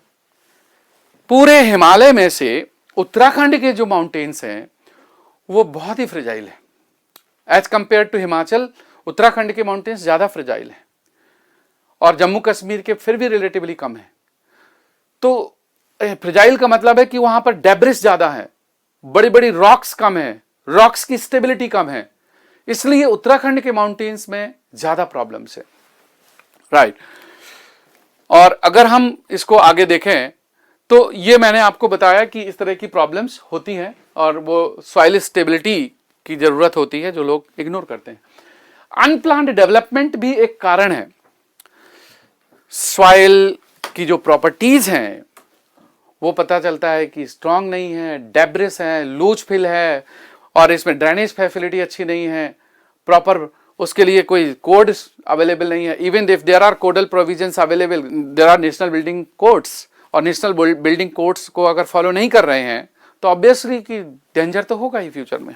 पूरे हिमालय में से उत्तराखंड के जो माउंटेन्स हैं वो बहुत ही फ्रेजाइल है as compare to Himachal. Uttarakhand के माउंटेन्स ज्यादा फ्रेजाइल हैं और जम्मू कश्मीर के फिर भी रिलेटिवली कम है। तो फ्रेजाइल का मतलब है कि वहां पर डेब्रिस ज्यादा है, बड़ी बड़ी रॉक्स कम है, रॉक्स की स्टेबिलिटी कम है, इसलिए उत्तराखंड के माउंटेन्स में ज्यादा प्रॉब्लम्स है, राइट। और अगर हम इसको आगे देखें तो ये मैंने आपको बताया कि इस तरह की प्रॉब्लम्स होती हैं और वो सॉइल स्टेबिलिटी की जरूरत होती है जो लोग इग्नोर करते हैं। अनप्लान्ड डेवलपमेंट भी एक कारण है। सॉइल की जो प्रॉपर्टीज हैं वो पता चलता है कि स्ट्रांग नहीं है, डेब्रिस है, लूज फिल है, और इसमें ड्रेनेज फैसिलिटी अच्छी नहीं है, प्रॉपर उसके लिए कोई कोड अवेलेबल नहीं है। Even if there are codal provisions available, there are national building codes, और नेशनल बिल्डिंग कोड्स को अगर फॉलो नहीं कर रहे हैं तो ऑब्वियसली कि डेंजर तो होगा ही फ्यूचर में।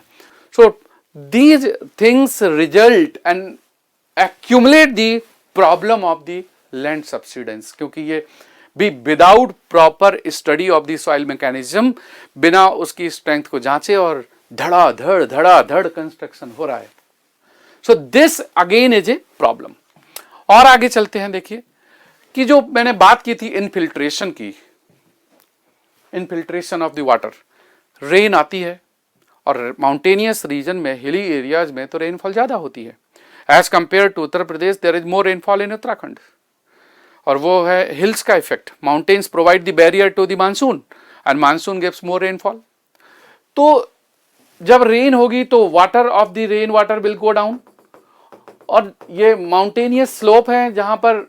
So these things result and accumulate the problem of the land subsidence, क्योंकि ये भी without proper study of the soil mechanism, बिना उसकी स्ट्रेंथ को जांचे और धड़ाधड़ कंस्ट्रक्शन हो रहा है। So this again is a problem. और आगे चलते हैं, देखिए कि जो मैंने बात की थी इनफिल्ट्रेशन की, infiltration of the water, rain आती है और माउंटेनियस रीजन में, हिली एरियाज में तो रेनफॉल ज्यादा होती है as compare to Uttar Pradesh. There is more rainfall in Uttarakhand, और वो है हिल्स का effect. Mountains provide the barrier to the monsoon and monsoon gives more rainfall. तो जब रेन होगी तो water of the rain water will go down, और ये माउंटेनियस स्लोप है जहां पर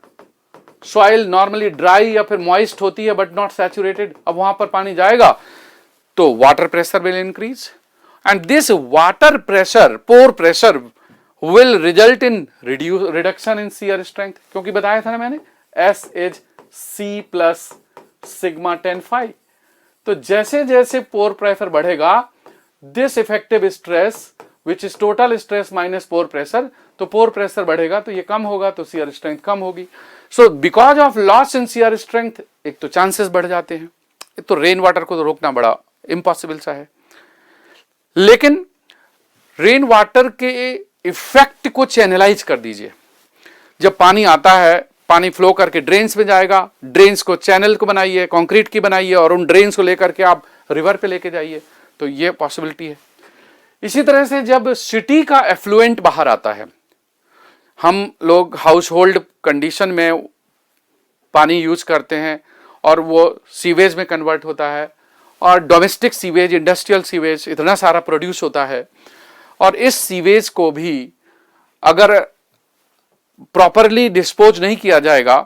सॉइल नॉर्मली ड्राई या फिर मॉइस्ट होती है बट नॉट सैचुरेटेड। अब वहां पर पानी जाएगा तो water pressure will increase, and this water pressure, pore pressure will result in reduction in shear strength, क्योंकि बताया था ना मैंने S is C plus sigma 10 phi. तो जैसे जैसे पोर प्रेशर बढ़ेगा, this effective stress which is total stress minus pore pressure, तो तो पोर प्रेशर बढ़ेगा तो ये कम होगा, तो शियर स्ट्रेंथ कम होगी। So because of loss in shear strength एक तो चांसेस बढ़ जाते हैं, एक तो रेन वाटर को तो रोकना बड़ा इम्पॉसिबल सा है। लेकिन रेन वाटर के इफेक्ट को चैनलाइज कर दीजिए। जब पानी आता है, पानी फ्लो करके ड्रेन्स में जाएगा, ड्रेन्स को चैनल को बनाइए, कंक्रीट की बनाइए, और उन ड्रेन्स को लेकर के आप रिवर पे लेके जाइए, तो ये पॉसिबिलिटी है। इसी तरह से जब सिटी का एफ्लुएंट बाहर आता है, हम लोग हाउस होल्ड कंडीशन में पानी यूज करते हैं और वो सीवेज में कन्वर्ट होता है, और डोमेस्टिक सीवेज, इंडस्ट्रियल सीवेज इतना सारा प्रोड्यूस होता है, और इस सीवेज को भी अगर प्रॉपरली डिस्पोज नहीं किया जाएगा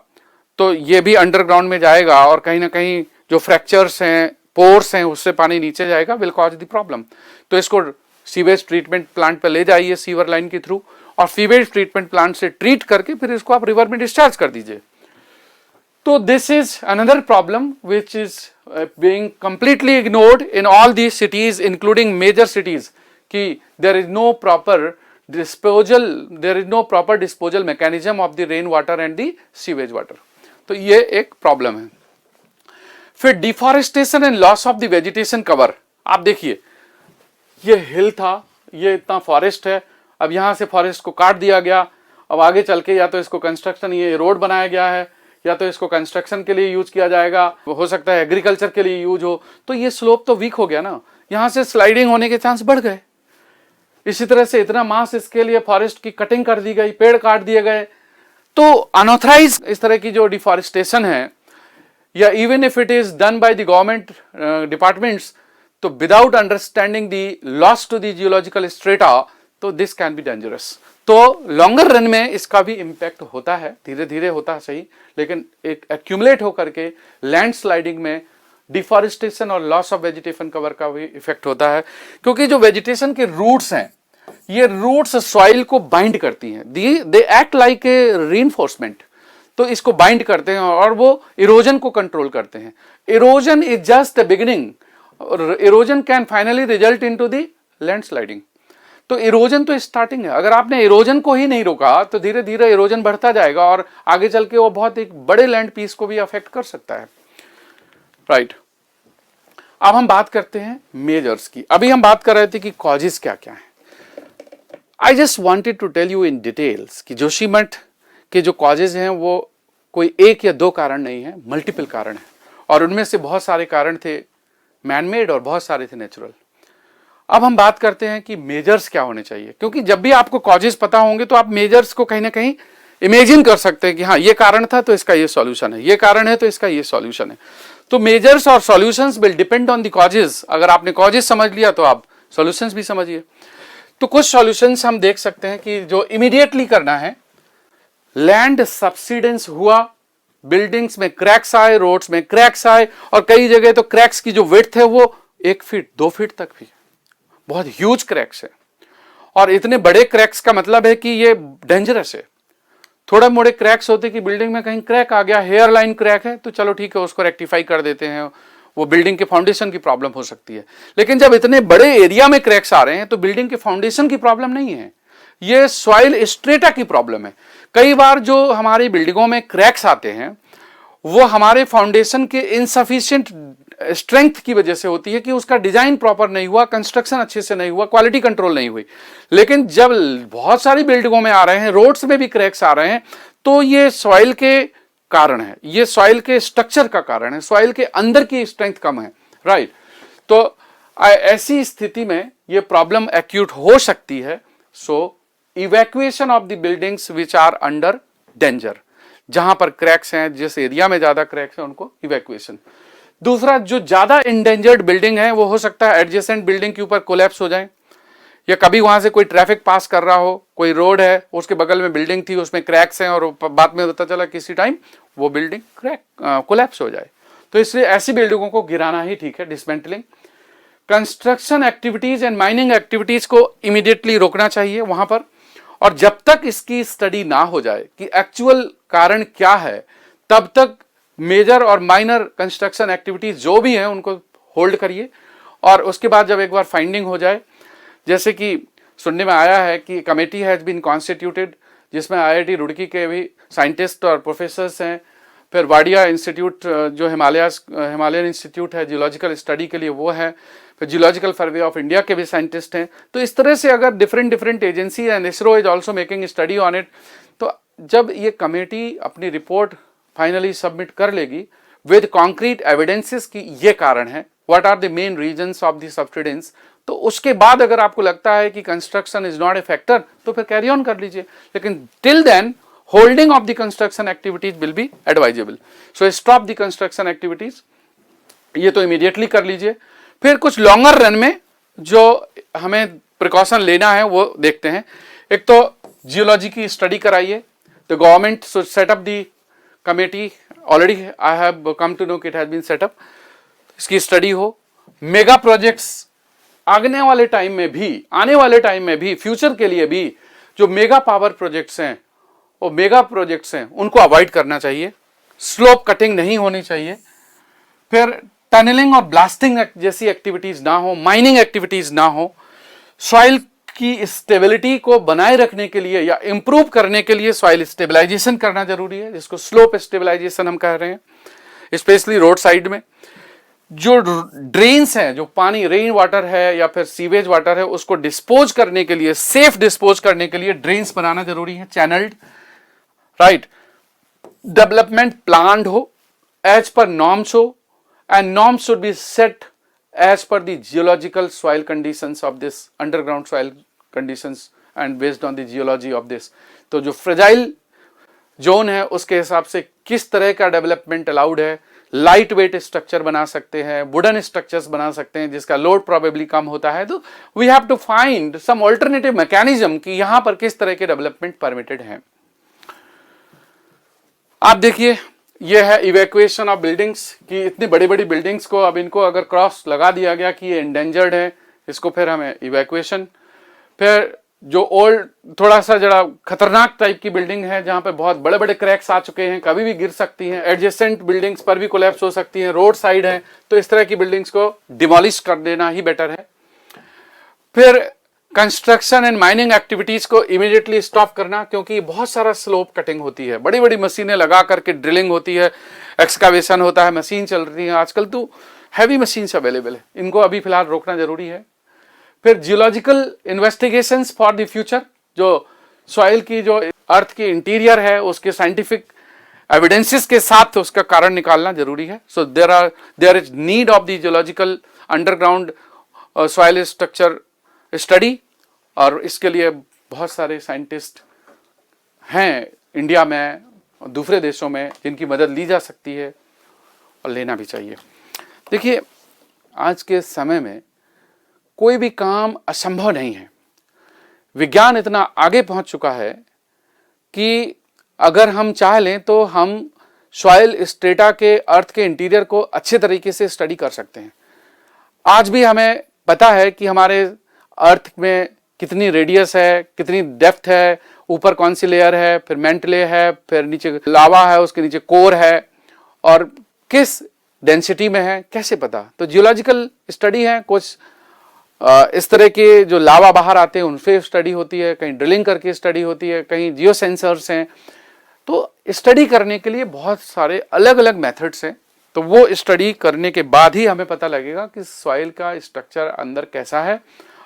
तो ये भी अंडरग्राउंड में जाएगा, और कहीं ना कहीं जो फ्रैक्चर्स हैं, पोर्स हैं, उससे पानी नीचे जाएगा, विल कॉज द प्रॉब्लम। तो इसको सीवेज ट्रीटमेंट प्लांट पे ले जाइए सीवर लाइन के थ्रू, और सीवेज ट्रीटमेंट प्लांट से ट्रीट करके फिर इसको आप रिवर में डिस्चार्ज कर दीजिए। तो this is another problem which is being completely ignored in all these cities including major cities, कि there is no proper disposal mechanism of the rain water and the sewage water. तो ये एक problem है। फिर deforestation and loss of the vegetation cover. आप देखिए, ये हिल था, ये इतना फॉरेस्ट है, अब यहां से फॉरेस्ट को काट दिया गया, अब आगे चल के या तो इसको कंस्ट्रक्शन, ये रोड बनाया गया है, या तो इसको कंस्ट्रक्शन के लिए यूज किया जाएगा, हो सकता है एग्रीकल्चर के लिए यूज हो, तो ये स्लोप तो वीक हो गया ना, यहां से स्लाइडिंग होने के चांस बढ़ गए। इसी तरह से इतना मास स्केल ये फॉरेस्ट की कटिंग कर दी गई, पेड़ काट दिए गए। तो अनऑथराइज इस तरह की जो डिफॉरेस्टेशन है, या even if it is done by the government departments, तो without understanding the loss to the geological strata, तो दिस कैन बी डेंजरस। तो लॉन्गर रन में इसका भी इम्पैक्ट होता है, धीरे धीरे होता है सही, लेकिन एक एक्यूमुलेट होकर के लैंडस्लाइडिंग में डिफॉरेस्टेशन और लॉस ऑफ वेजिटेशन कवर का भी इफेक्ट होता है। क्योंकि जो वेजिटेशन के रूट्स हैं, ये रूट्स सॉइल को बाइंड करती हैं, they act like a reinforcement, तो इसको बाइंड करते हैं और वो इरोजन को कंट्रोल करते हैं। Erosion is just the beginning, erosion can finally result into the landsliding. तो इरोजन तो स्टार्टिंग है, अगर आपने इरोजन को ही नहीं रोका तो धीरे धीरे इरोजन बढ़ता जाएगा, और आगे चल के वो बहुत एक बड़े लैंड पीस को भी अफेक्ट कर सकता है। राइट, अब हम बात करते हैं मेजर्स की। अभी हम बात कर रहे थे कि कॉजेस क्या क्या है। I just wanted to tell you in details कि जोशीमठ के जो कॉजेज हैं वो कोई एक या दो कारण नहीं है, मल्टीपल कारण है, और उनमें से बहुत सारे कारण थे मैनमेड और बहुत सारे थे नेचुरल। अब हम बात करते हैं कि मेजर्स क्या होने चाहिए, क्योंकि जब भी आपको कॉजेज पता होंगे तो आप मेजर्स को कहीं ना कहीं इमेजिन कर सकते हैं कि हाँ, ये कारण था तो इसका ये सॉल्यूशन है, ये कारण है तो इसका ये सॉल्यूशन है। तो मेजर्स और solutions will depend on the causes. अगर आपने कॉजेज समझ लिया तो आप सॉल्यूशंस भी समझिए। तो कुछ सॉल्यूशंस हम देख सकते हैं कि जो इमीडिएटली करना है, लैंड सब्सिडेंस हुआ, बिल्डिंग्स में क्रैक्स आए, रोड्स में क्रैक्स आए, और कई जगह तो क्रैक्स की जो विड्थ है वो 1 फीट 2 फीट तक भी, बहुत ह्यूज क्रैक्स है। और इतने बड़े क्रैक्स का मतलब है कि ये डेंजरस है। थोड़ा मोड़े क्रैक्स होते कि बिल्डिंग में कहीं क्रैक आ गया, हेयर लाइन क्रैक है, तो चलो ठीक है, उसको रेक्टिफाई कर देते हैं, वो बिल्डिंग के फाउंडेशन की प्रॉब्लम हो सकती है। लेकिन जब इतने बड़े एरिया में क्रैक्स आ रहे हैं तो बिल्डिंग के फाउंडेशन की प्रॉब्लम नहीं है, ये सॉइल स्ट्रेटा की प्रॉब्लम है। कई बार जो हमारी बिल्डिंगों में क्रैक्स आते हैं वो हमारे फाउंडेशन के इनसफिशिएंट स्ट्रेंथ की वजह से होती है, कि उसका डिजाइन प्रॉपर नहीं हुआ, कंस्ट्रक्शन अच्छे से नहीं हुआ, क्वालिटी कंट्रोल नहीं हुई। लेकिन जब बहुत सारी बिल्डिंगों में आ रहे हैं, रोड्स में भी क्रैक्स आ रहे हैं, तो ये सॉइल के कारण है, ये सॉइल के स्ट्रक्चर का कारण है, सॉइल के अंदर की स्ट्रेंथ कम है। राइट, तो ऐसी स्थिति में ये प्रॉब्लम एक्यूट हो सकती है। So evacuation of the buildings which are under danger, जहां पर क्रैक्स हैं, जिस एरिया में ज्यादा क्रैक्स हैं, उनको इवैक्यूएशन। दूसरा, जो ज्यादा इंडेंजर्ड बिल्डिंग है वो हो सकता है एडजेसेंट बिल्डिंग के ऊपर कोलैप्स हो जाए, या कभी वहां से कोई ट्रैफिक पास कर रहा हो, कोई रोड है, उसके बगल में बिल्डिंग थी, उसमें क्रैक्स हैं, और बाद में पता चला किसी टाइम वो बिल्डिंग कोलैप्स हो जाए। तो इसलिए ऐसी बिल्डिंगों को गिराना ही ठीक है, dismantling. Construction activities and mining activities को इमीडिएटली रोकना चाहिए वहां पर, और जब तक इसकी स्टडी ना हो जाए कि एक्चुअल कारण क्या है, तब तक मेजर और माइनर कंस्ट्रक्शन एक्टिविटीज जो भी हैं उनको होल्ड करिए। और उसके बाद जब एक बार फाइंडिंग हो जाए, जैसे कि सुनने में आया है कि कमेटी हैज़ बीन कॉन्स्टिट्यूटेड, जिसमें IIT रुड़की के भी साइंटिस्ट और प्रोफेसर्स हैं, फिर वाडिया इंस्टीट्यूट जो हिमालयन इंस्टीट्यूट है जियोलॉजिकल स्टडी के लिए वो है, फिर जियोलॉजिकल सर्वे ऑफ इंडिया के भी साइंटिस्ट हैं। तो इस तरह से अगर different agency and ISRO is also making study on it, तो जब ये कमेटी अपनी रिपोर्ट फाइनली सबमिट कर लेगी विद कॉन्क्रीट एविडेंसेस की ये कारण है, what are the main reasons of the subsidence, तो उसके बाद अगर आपको लगता है कि construction is not a factor तो फिर कैरी ऑन कर लीजिए, लेकिन till then holding of the construction activities will be advisable. So stop the construction activities, ये तो इमीडिएटली कर लीजिए। फिर कुछ लॉन्गर रन में जो हमें प्रिकॉशन लेना है वो देखते हैं। एक तो जियोलॉजी की स्टडी कराइए, तो government should set up the committee, already I have come to know कि it has been set up, इसकी स्टडी हो। मेगा प्रोजेक्ट्स आने वाले टाइम में भी फ्यूचर के लिए भी जो मेगा पावर प्रोजेक्ट्स हैं वो मेगा प्रोजेक्ट्स हैं उनको अवॉइड करना चाहिए, स्लोप कटिंग नहीं होनी चाहिए। फिर टनलिंग और ब्लास्टिंग जैसी एक्टिविटीज ना हो, माइनिंग एक्टिविटीज ना हो। सॉइल की स्टेबिलिटी को बनाए रखने के लिए या इंप्रूव करने के लिए सॉइल स्टेबलाइजेशन करना जरूरी है, जिसको स्लोप स्टेबलाइजेशन हम कह रहे हैं, स्पेशली रोड साइड में। जो ड्रेन्स हैं, जो पानी रेन वाटर है या फिर सीवेज वाटर है, उसको डिस्पोज करने के लिए, सेफ डिस्पोज करने के लिए ड्रेन्स बनाना जरूरी है, चैनल्ड, राइट। डेवलपमेंट प्लान्ड हो, एज पर नॉर्म्स हो, and norms should be set as per the geological soil conditions of this, underground soil conditions and based on the geology of this. तो जो fragile zone है उसके हिसाब से किस तरह का डेवलपमेंट अलाउड है। लाइट वेट स्ट्रक्चर बना सकते हैं, वुडन स्ट्रक्चर्स बना सकते हैं जिसका लोड प्रोबेबली कम होता है। तो we have to find some alternative mechanism कि यहां पर किस तरह के डेवलपमेंट परमिटेड हैं। आप देखिए, ये है इवैक्यूएशन ऑफ बिल्डिंग्स, कि इतनी बड़ी बड़ी बिल्डिंग्स को अब इनको अगर क्रॉस लगा दिया गया कि ये एंडेंजर्ड है, इसको फिर हमें इवैक्यूएशन। फिर जो ओल्ड थोड़ा सा जरा खतरनाक टाइप की बिल्डिंग है जहां पे बहुत बड़े बड़े क्रैक्स आ चुके हैं, कभी भी गिर सकती हैं, एडजेसेंट बिल्डिंग्स पर भी कोलैप्स हो सकती हैं, रोड साइड है, तो इस तरह की बिल्डिंग्स को डिमोलिश कर देना ही बेटर है। फिर कंस्ट्रक्शन एंड माइनिंग एक्टिविटीज को इमीडिएटली स्टॉप करना, क्योंकि बहुत सारा स्लोप कटिंग होती है, बड़ी बड़ी मशीनें लगा करके ड्रिलिंग होती है, एक्सकावेशन होता है, मशीन चल रही है, आजकल तो हैवी मशीन्स अवेलेबल है, इनको अभी फिलहाल रोकना जरूरी है। फिर geological investigations for the future, जो सॉइल की जो अर्थ की इंटीरियर है उसके साइंटिफिक एविडेंसेस के साथ उसका कारण निकालना जरूरी है। So there is need of the geological underground soil structure study, और इसके लिए बहुत सारे साइंटिस्ट हैं इंडिया में और दूसरे देशों में जिनकी मदद ली जा सकती है और लेना भी चाहिए। देखिए, आज के समय में कोई भी काम असंभव नहीं है। विज्ञान इतना आगे पहुंच चुका है कि अगर हम चाह लें तो हम सॉइल स्ट्रेटा के अर्थ के इंटीरियर को अच्छे तरीके से स्टडी कर सकते हैं। आज भी हमें पता है कि हमारे अर्थ में कितनी रेडियस है, कितनी डेप्थ है, ऊपर कौन सी लेयर है, फिर मेंटले है, फिर नीचे लावा है, उसके नीचे कोर है, और किस डेंसिटी में है, कैसे पता। तो जियोलॉजिकल स्टडी है, कुछ इस तरह के जो लावा बाहर आते हैं उनसे स्टडी होती है, कहीं ड्रिलिंग करके स्टडी होती है, कहीं जियो सेंसर्स हैं। तो स्टडी करने के लिए बहुत सारे अलग अलग मेथड्स हैं। तो वो स्टडी करने के बाद ही हमें पता लगेगा कि सॉइल का स्ट्रक्चर अंदर कैसा है,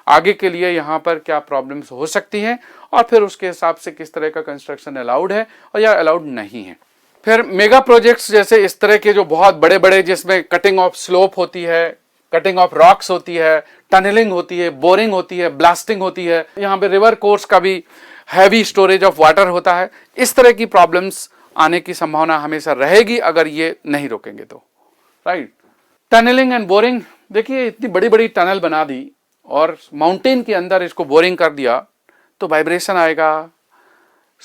आगे के लिए यहाँ पर क्या प्रॉब्लम्स हो सकती हैं, और फिर उसके हिसाब से किस तरह का कंस्ट्रक्शन अलाउड है और या अलाउड नहीं है। फिर मेगा प्रोजेक्ट्स जैसे इस तरह के जो बहुत बड़े बड़े, जिसमें कटिंग ऑफ स्लोप होती है, कटिंग ऑफ रॉक्स होती है, टनलिंग होती है, बोरिंग होती है, ब्लास्टिंग होती है, यहाँ पे रिवर कोर्स का भी हैवी स्टोरेज ऑफ वाटर होता है। इस तरह की प्रॉब्लम्स आने की संभावना हमेशा रहेगी अगर ये नहीं रोकेंगे तो, राइट। टनलिंग एंड बोरिंग, देखिए इतनी बड़ी बड़ी टनल बना दी और माउंटेन के अंदर इसको बोरिंग कर दिया तो वाइब्रेशन आएगा,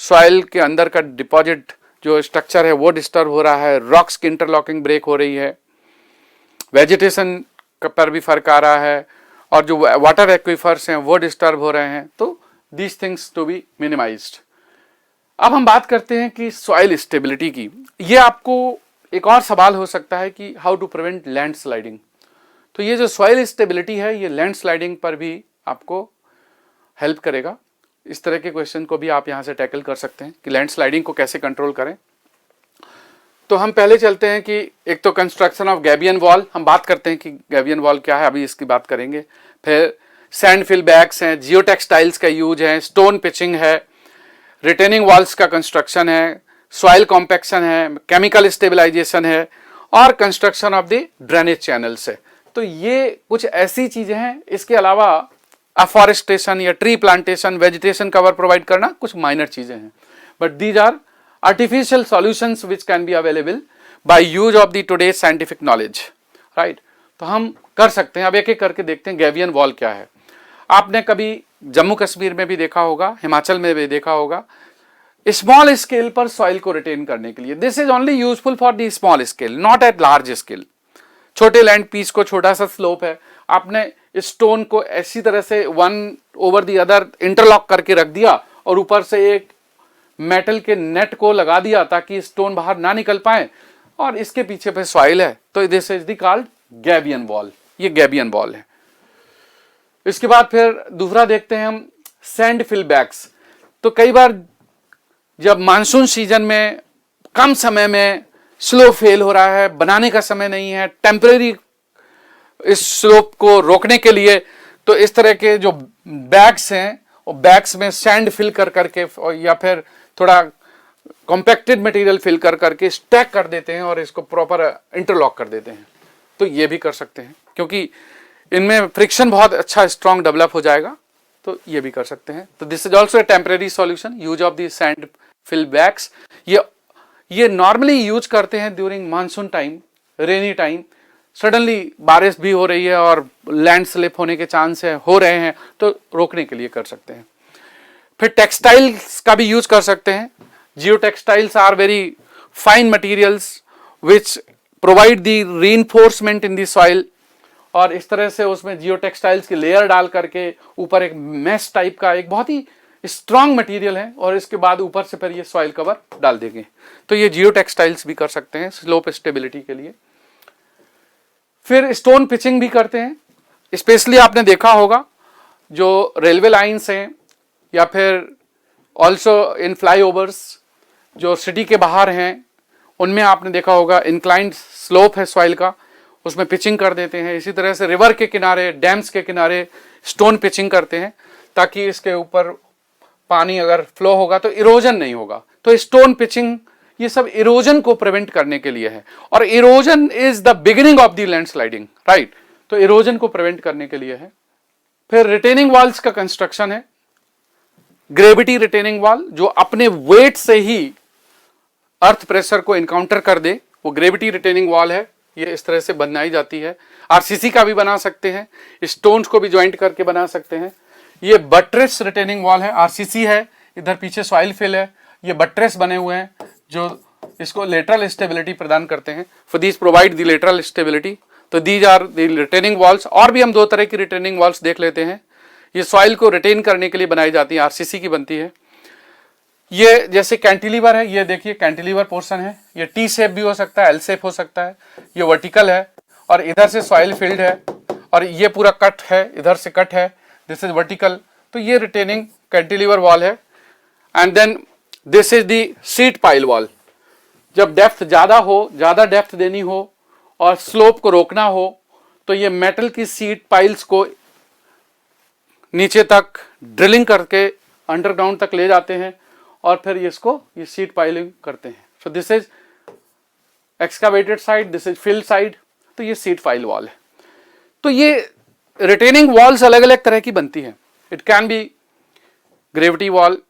सॉइल के अंदर का डिपॉजिट जो स्ट्रक्चर है वो डिस्टर्ब हो रहा है, रॉक्स की इंटरलॉकिंग ब्रेक हो रही है, वेजिटेशन पर भी फर्क आ रहा है, और जो वाटर एक्विफर्स हैं वो डिस्टर्ब हो रहे हैं। तो these things to be minimised. अब हम बात करते हैं कि सॉइल स्टेबिलिटी की। ये आपको एक और सवाल हो सकता है कि हाउ टू प्रिवेंट लैंडस्लाइडिंग। तो ये जो सॉइल स्टेबिलिटी है ये लैंडस्लाइडिंग पर भी आपको हेल्प करेगा। इस तरह के क्वेश्चन को भी आप यहाँ से टैकल कर सकते हैं कि लैंडस्लाइडिंग को कैसे कंट्रोल करें। तो हम पहले चलते हैं कि एक तो कंस्ट्रक्शन ऑफ गैबियन वॉल, हम बात करते हैं कि गैबियन वॉल क्या है, अभी इसकी बात करेंगे। फिर सैंड फिल बैग्स हैं, जियो टेक्सटाइल्स का यूज है, स्टोन पिचिंग है, रिटेनिंग वॉल्स का कंस्ट्रक्शन है, सॉइल कॉम्पैक्शन है, केमिकल स्टेबलाइजेशन है और construction of the drainage channels है। तो ये कुछ ऐसी चीजें हैं। इसके अलावा अफॉरेस्टेशन या tree plantation, vegetation cover provide करना कुछ माइनर चीजें हैं, but these are artificial solutions which can be available by use of the today's scientific knowledge, right? तो हम कर सकते हैं। अब एक एक करके देखते हैं गैबियन वॉल क्या है। आपने कभी जम्मू कश्मीर में भी देखा होगा, हिमाचल में भी देखा होगा, स्मॉल स्केल पर सॉइल को रिटेन करने के लिए। This is only useful for the small scale, not at large scale. छोटे लैंड पीस को, छोटा सा स्लोप है, आपने स्टोन को ऐसी तरह से one over the other interlock करके रख दिया और ऊपर से एक मेटल के नेट को लगा दिया ताकि स्टोन बाहर ना निकल पाए और इसके पीछे पे सॉइल है, तो this is the called gabion wall. ये गैबियन वॉल है। इसके बाद फिर दूसरा देखते हैं हम सैंड फिल बैग्स। तो कई बार जब मानसून सीजन में कम समय में स्लो फेल हो रहा है, बनाने का समय नहीं है, टेम्परेरी इस स्लोप को रोकने के लिए, तो इस तरह के जो बैग्स हैं वो बैग्स में सैंड फिल कर करके या फिर थोड़ा कॉम्पैक्टेड मटेरियल फिल कर करके स्टैक कर देते हैं और इसको प्रॉपर इंटरलॉक कर देते हैं। तो ये भी कर सकते हैं क्योंकि इनमें फ्रिक्शन बहुत अच्छा स्ट्रॉन्ग डेवलप हो जाएगा, तो ये भी कर सकते हैं। तो this is also a temporary solution, use of the sand fill bags. ये नॉर्मली यूज करते हैं during monsoon time, rainy time. Suddenly बारिश भी हो रही है और लैंड स्लिप होने के चांस हो रहे हैं, तो रोकने के लिए कर सकते हैं। फिर टेक्सटाइल्स का भी यूज कर सकते हैं। Geotextiles are very fine materials which provide the reinforcement in the soil, और इस तरह से उसमें जियो टेक्सटाइल्स की लेयर डाल करके ऊपर एक मैश टाइप का एक बहुत ही स्ट्रॉन्ग मटेरियल है और इसके बाद ऊपर से फिर ये सॉइल कवर डाल देंगे। तो ये जियो टेक्सटाइल्स भी कर सकते हैं स्लोप स्टेबिलिटी के लिए। फिर स्टोन पिचिंग भी करते हैं। स्पेशली आपने देखा होगा जो रेलवे लाइन्स हैं या फिर ऑल्सो इन फ्लाईओवर्स जो सिटी के बाहर हैं, उनमें आपने देखा होगा इंक्लाइंड स्लोप है सॉइल का, उसमें पिचिंग कर देते हैं। इसी तरह से रिवर के किनारे, डैम्स के किनारे स्टोन पिचिंग करते हैं ताकि इसके ऊपर पानी अगर फ्लो होगा तो इरोजन नहीं होगा। तो स्टोन पिचिंग ये सब इरोजन को प्रिवेंट करने के लिए है, और erosion is the beginning of the landsliding, right? तो इरोजन को प्रिवेंट करने के लिए है। फिर रिटेनिंग वॉल्स का कंस्ट्रक्शन है। ग्रेविटी रिटेनिंग वॉल जो अपने वेट से ही अर्थ प्रेशर को इनकाउंटर कर दे, वो ग्रेविटी रिटेनिंग वॉल है। ये इस तरह से बनाई जाती है। आरसीसी का भी बना सकते हैं, स्टोन्स को भी ज्वाइंट करके बना सकते हैं। ये बट्रेस रिटेनिंग वॉल है, आरसीसी है, इधर पीछे सॉइल फिल है, ये बट्रेस बने हुए हैं जो इसको लेटरल स्टेबिलिटी प्रदान करते हैं। For these provide the lateral stability. तो these are the retaining walls. और भी हम दो तरह की रिटेनिंग वॉल्स देख लेते हैं। ये सॉइल को रिटेन करने के लिए बनाई जाती है, आरसीसी की बनती है। ये जैसे कैंटिलीवर है, ये देखिए कैंटिलीवर पोर्शन है, ये टी शेप भी हो सकता है, एल शेप हो सकता है। ये वर्टिकल है और इधर से सॉइल फील्ड है और ये पूरा कट है, इधर से कट है, दिस इज वर्टिकल। तो ये रिटेनिंग कैंटिलीवर वॉल है। And then this is the sheet pile wall. जब डेप्थ ज्यादा हो, ज्यादा डेप्थ देनी हो और स्लोप को रोकना हो, तो ये मेटल की सीट पाइल्स को नीचे तक ड्रिलिंग करके अंडरग्राउंड तक ले जाते हैं और फिर ये सीट पाइलिंग करते हैं। So this is excavated side, this is fill side. तो ये सीट पाइल वॉल है। तो ये रिटेनिंग वॉल्स अलग अलग तरह की बनती हैं। It can be gravity wall,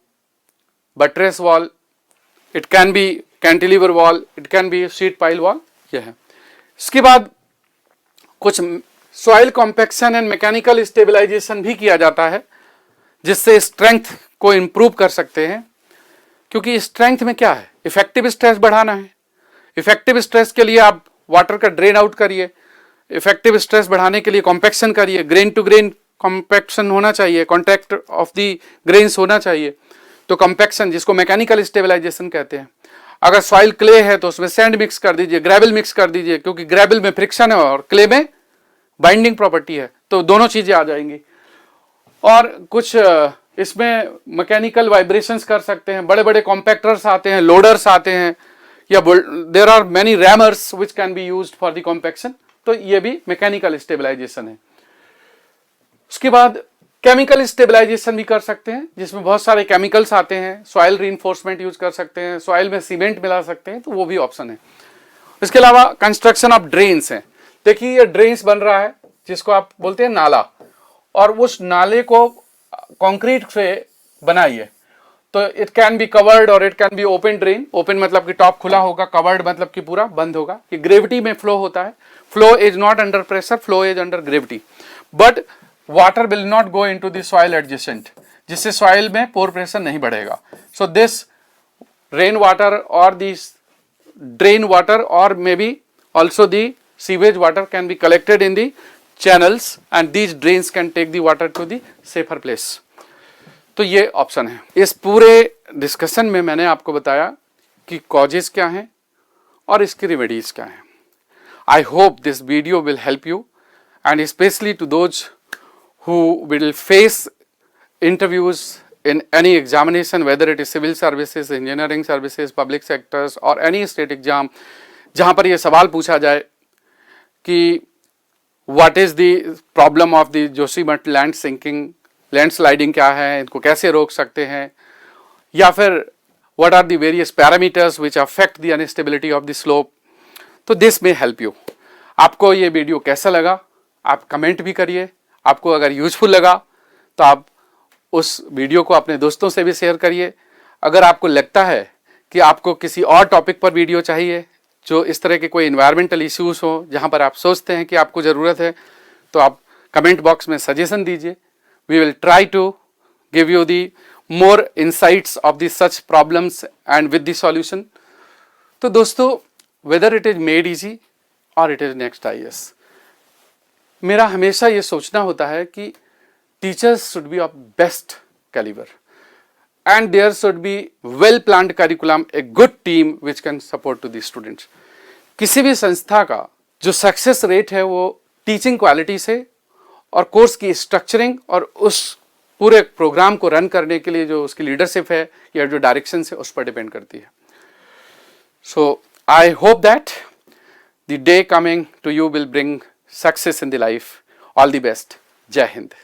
buttress wall, it can be cantilever wall, it can be sheet pile wall. यह है। इसके बाद कुछ soil compaction and mechanical stabilisation भी किया जाता है, जिससे स्ट्रेंथ को इंप्रूव कर सकते हैं। क्योंकि स्ट्रेंथ में क्या है, इफेक्टिव स्ट्रेस बढ़ाना है। इफेक्टिव स्ट्रेस के लिए आप वाटर का ड्रेन आउट करिए, इफेक्टिव स्ट्रेस बढ़ाने के लिए कॉम्पैक्शन करिए, ग्रेन टू ग्रेन कॉम्पैक्शन होना चाहिए, कॉन्टैक्ट ऑफ द ग्रेन्स होना चाहिए। तो कॉम्पैक्शन, जिसको मैकेनिकल स्टेबलाइजेशन कहते हैं। अगर सॉइल क्ले है तो उसमें सैंड मिक्स कर दीजिए, ग्रेवल मिक्स कर दीजिए, क्योंकि ग्रेवल में फ्रिक्शन है और क्ले में बाइंडिंग प्रॉपर्टी है, तो दोनों चीजें आ जाएंगी। और कुछ इसमें मैकेनिकल वाइब्रेशंस कर सकते हैं, बड़े बड़े कॉम्पैक्टर्स आते हैं, लोडर्स आते हैं, या there are many rammers which can be used for the compaction, तो ये भी मैकेनिकल स्टेबलाइजेशन है। उसके बाद केमिकल स्टेबलाइजेशन भी कर सकते हैं, जिसमें बहुत सारे केमिकल्स आते हैं, सॉइल रीइंफोर्समेंट यूज कर सकते हैं, सॉइल में सीमेंट मिला सकते हैं, तो वो भी ऑप्शन है। इसके अलावा कंस्ट्रक्शन ऑफ ड्रेन्स है। देखिए ये ड्रेन्स बन रहा है जिसको आप बोलते हैं नाला, और उस नाले को कंक्रीट से बनाइए, तो इट कैन बी कवर्ड और it can be open drain. Open मतलब कि टॉप खुला होगा, कवर्ड मतलब कि पूरा बंद होगा। कि ग्रेविटी में फ्लो होता है, flow is not under pressure, flow is under gravity, but water will not go into the soil adjacent, जिससे सॉइल में पोर प्रेशर नहीं बढ़ेगा। सो दिस रेन वाटर और दिस ड्रेन वाटर और may be also the sewage water can be collected in the channels and these drains can take the water to the safer place. तो ये option है। इस पूरे discussion में मैंने आपको बताया कि कॉजेज क्या हैं और इसकी रेमेडीज क्या हैं। I hope this video will help you and specially to those who will face interviews in any examination, whether it is civil services, engineering services, public sectors or any state exam, जहाँ पर ये सवाल पूछा जाए कि what is the problem of the Joshimath land sinking, landsliding क्या है, इनको कैसे रोक सकते हैं, या फिर what are the various parameters which affect the instability of the slope, तो दिस मे हेल्प यू। आपको ये वीडियो कैसा लगा आप कमेंट भी करिए। आपको अगर यूजफुल लगा तो आप उस वीडियो को अपने दोस्तों से भी शेयर करिए। अगर आपको लगता है कि आपको किसी और टॉपिक पर वीडियो चाहिए, जो इस तरह के कोई इन्वायरमेंटल इश्यूज हो जहां पर आप सोचते हैं कि आपको ज़रूरत है, तो आप कमेंट बॉक्स में सजेशन दीजिए। We will try to give you the more insights of the such problems and with the solution. तो दोस्तों, whether it is made easy और इट इज नेक्स्ट IAS, मेरा हमेशा ये सोचना होता है कि teachers should be of best calibre and there should be well planned curriculum, a good team which can support to the students. किसी भी संस्था का जो सक्सेस रेट है वो टीचिंग क्वालिटी से और कोर्स की स्ट्रक्चरिंग और उस पूरे प्रोग्राम को रन करने के लिए जो उसकी लीडरशिप है या जो डायरेक्शन है उस पर डिपेंड करती है। So I hope that the day coming to you will bring success in the life. All the best. जय हिंद।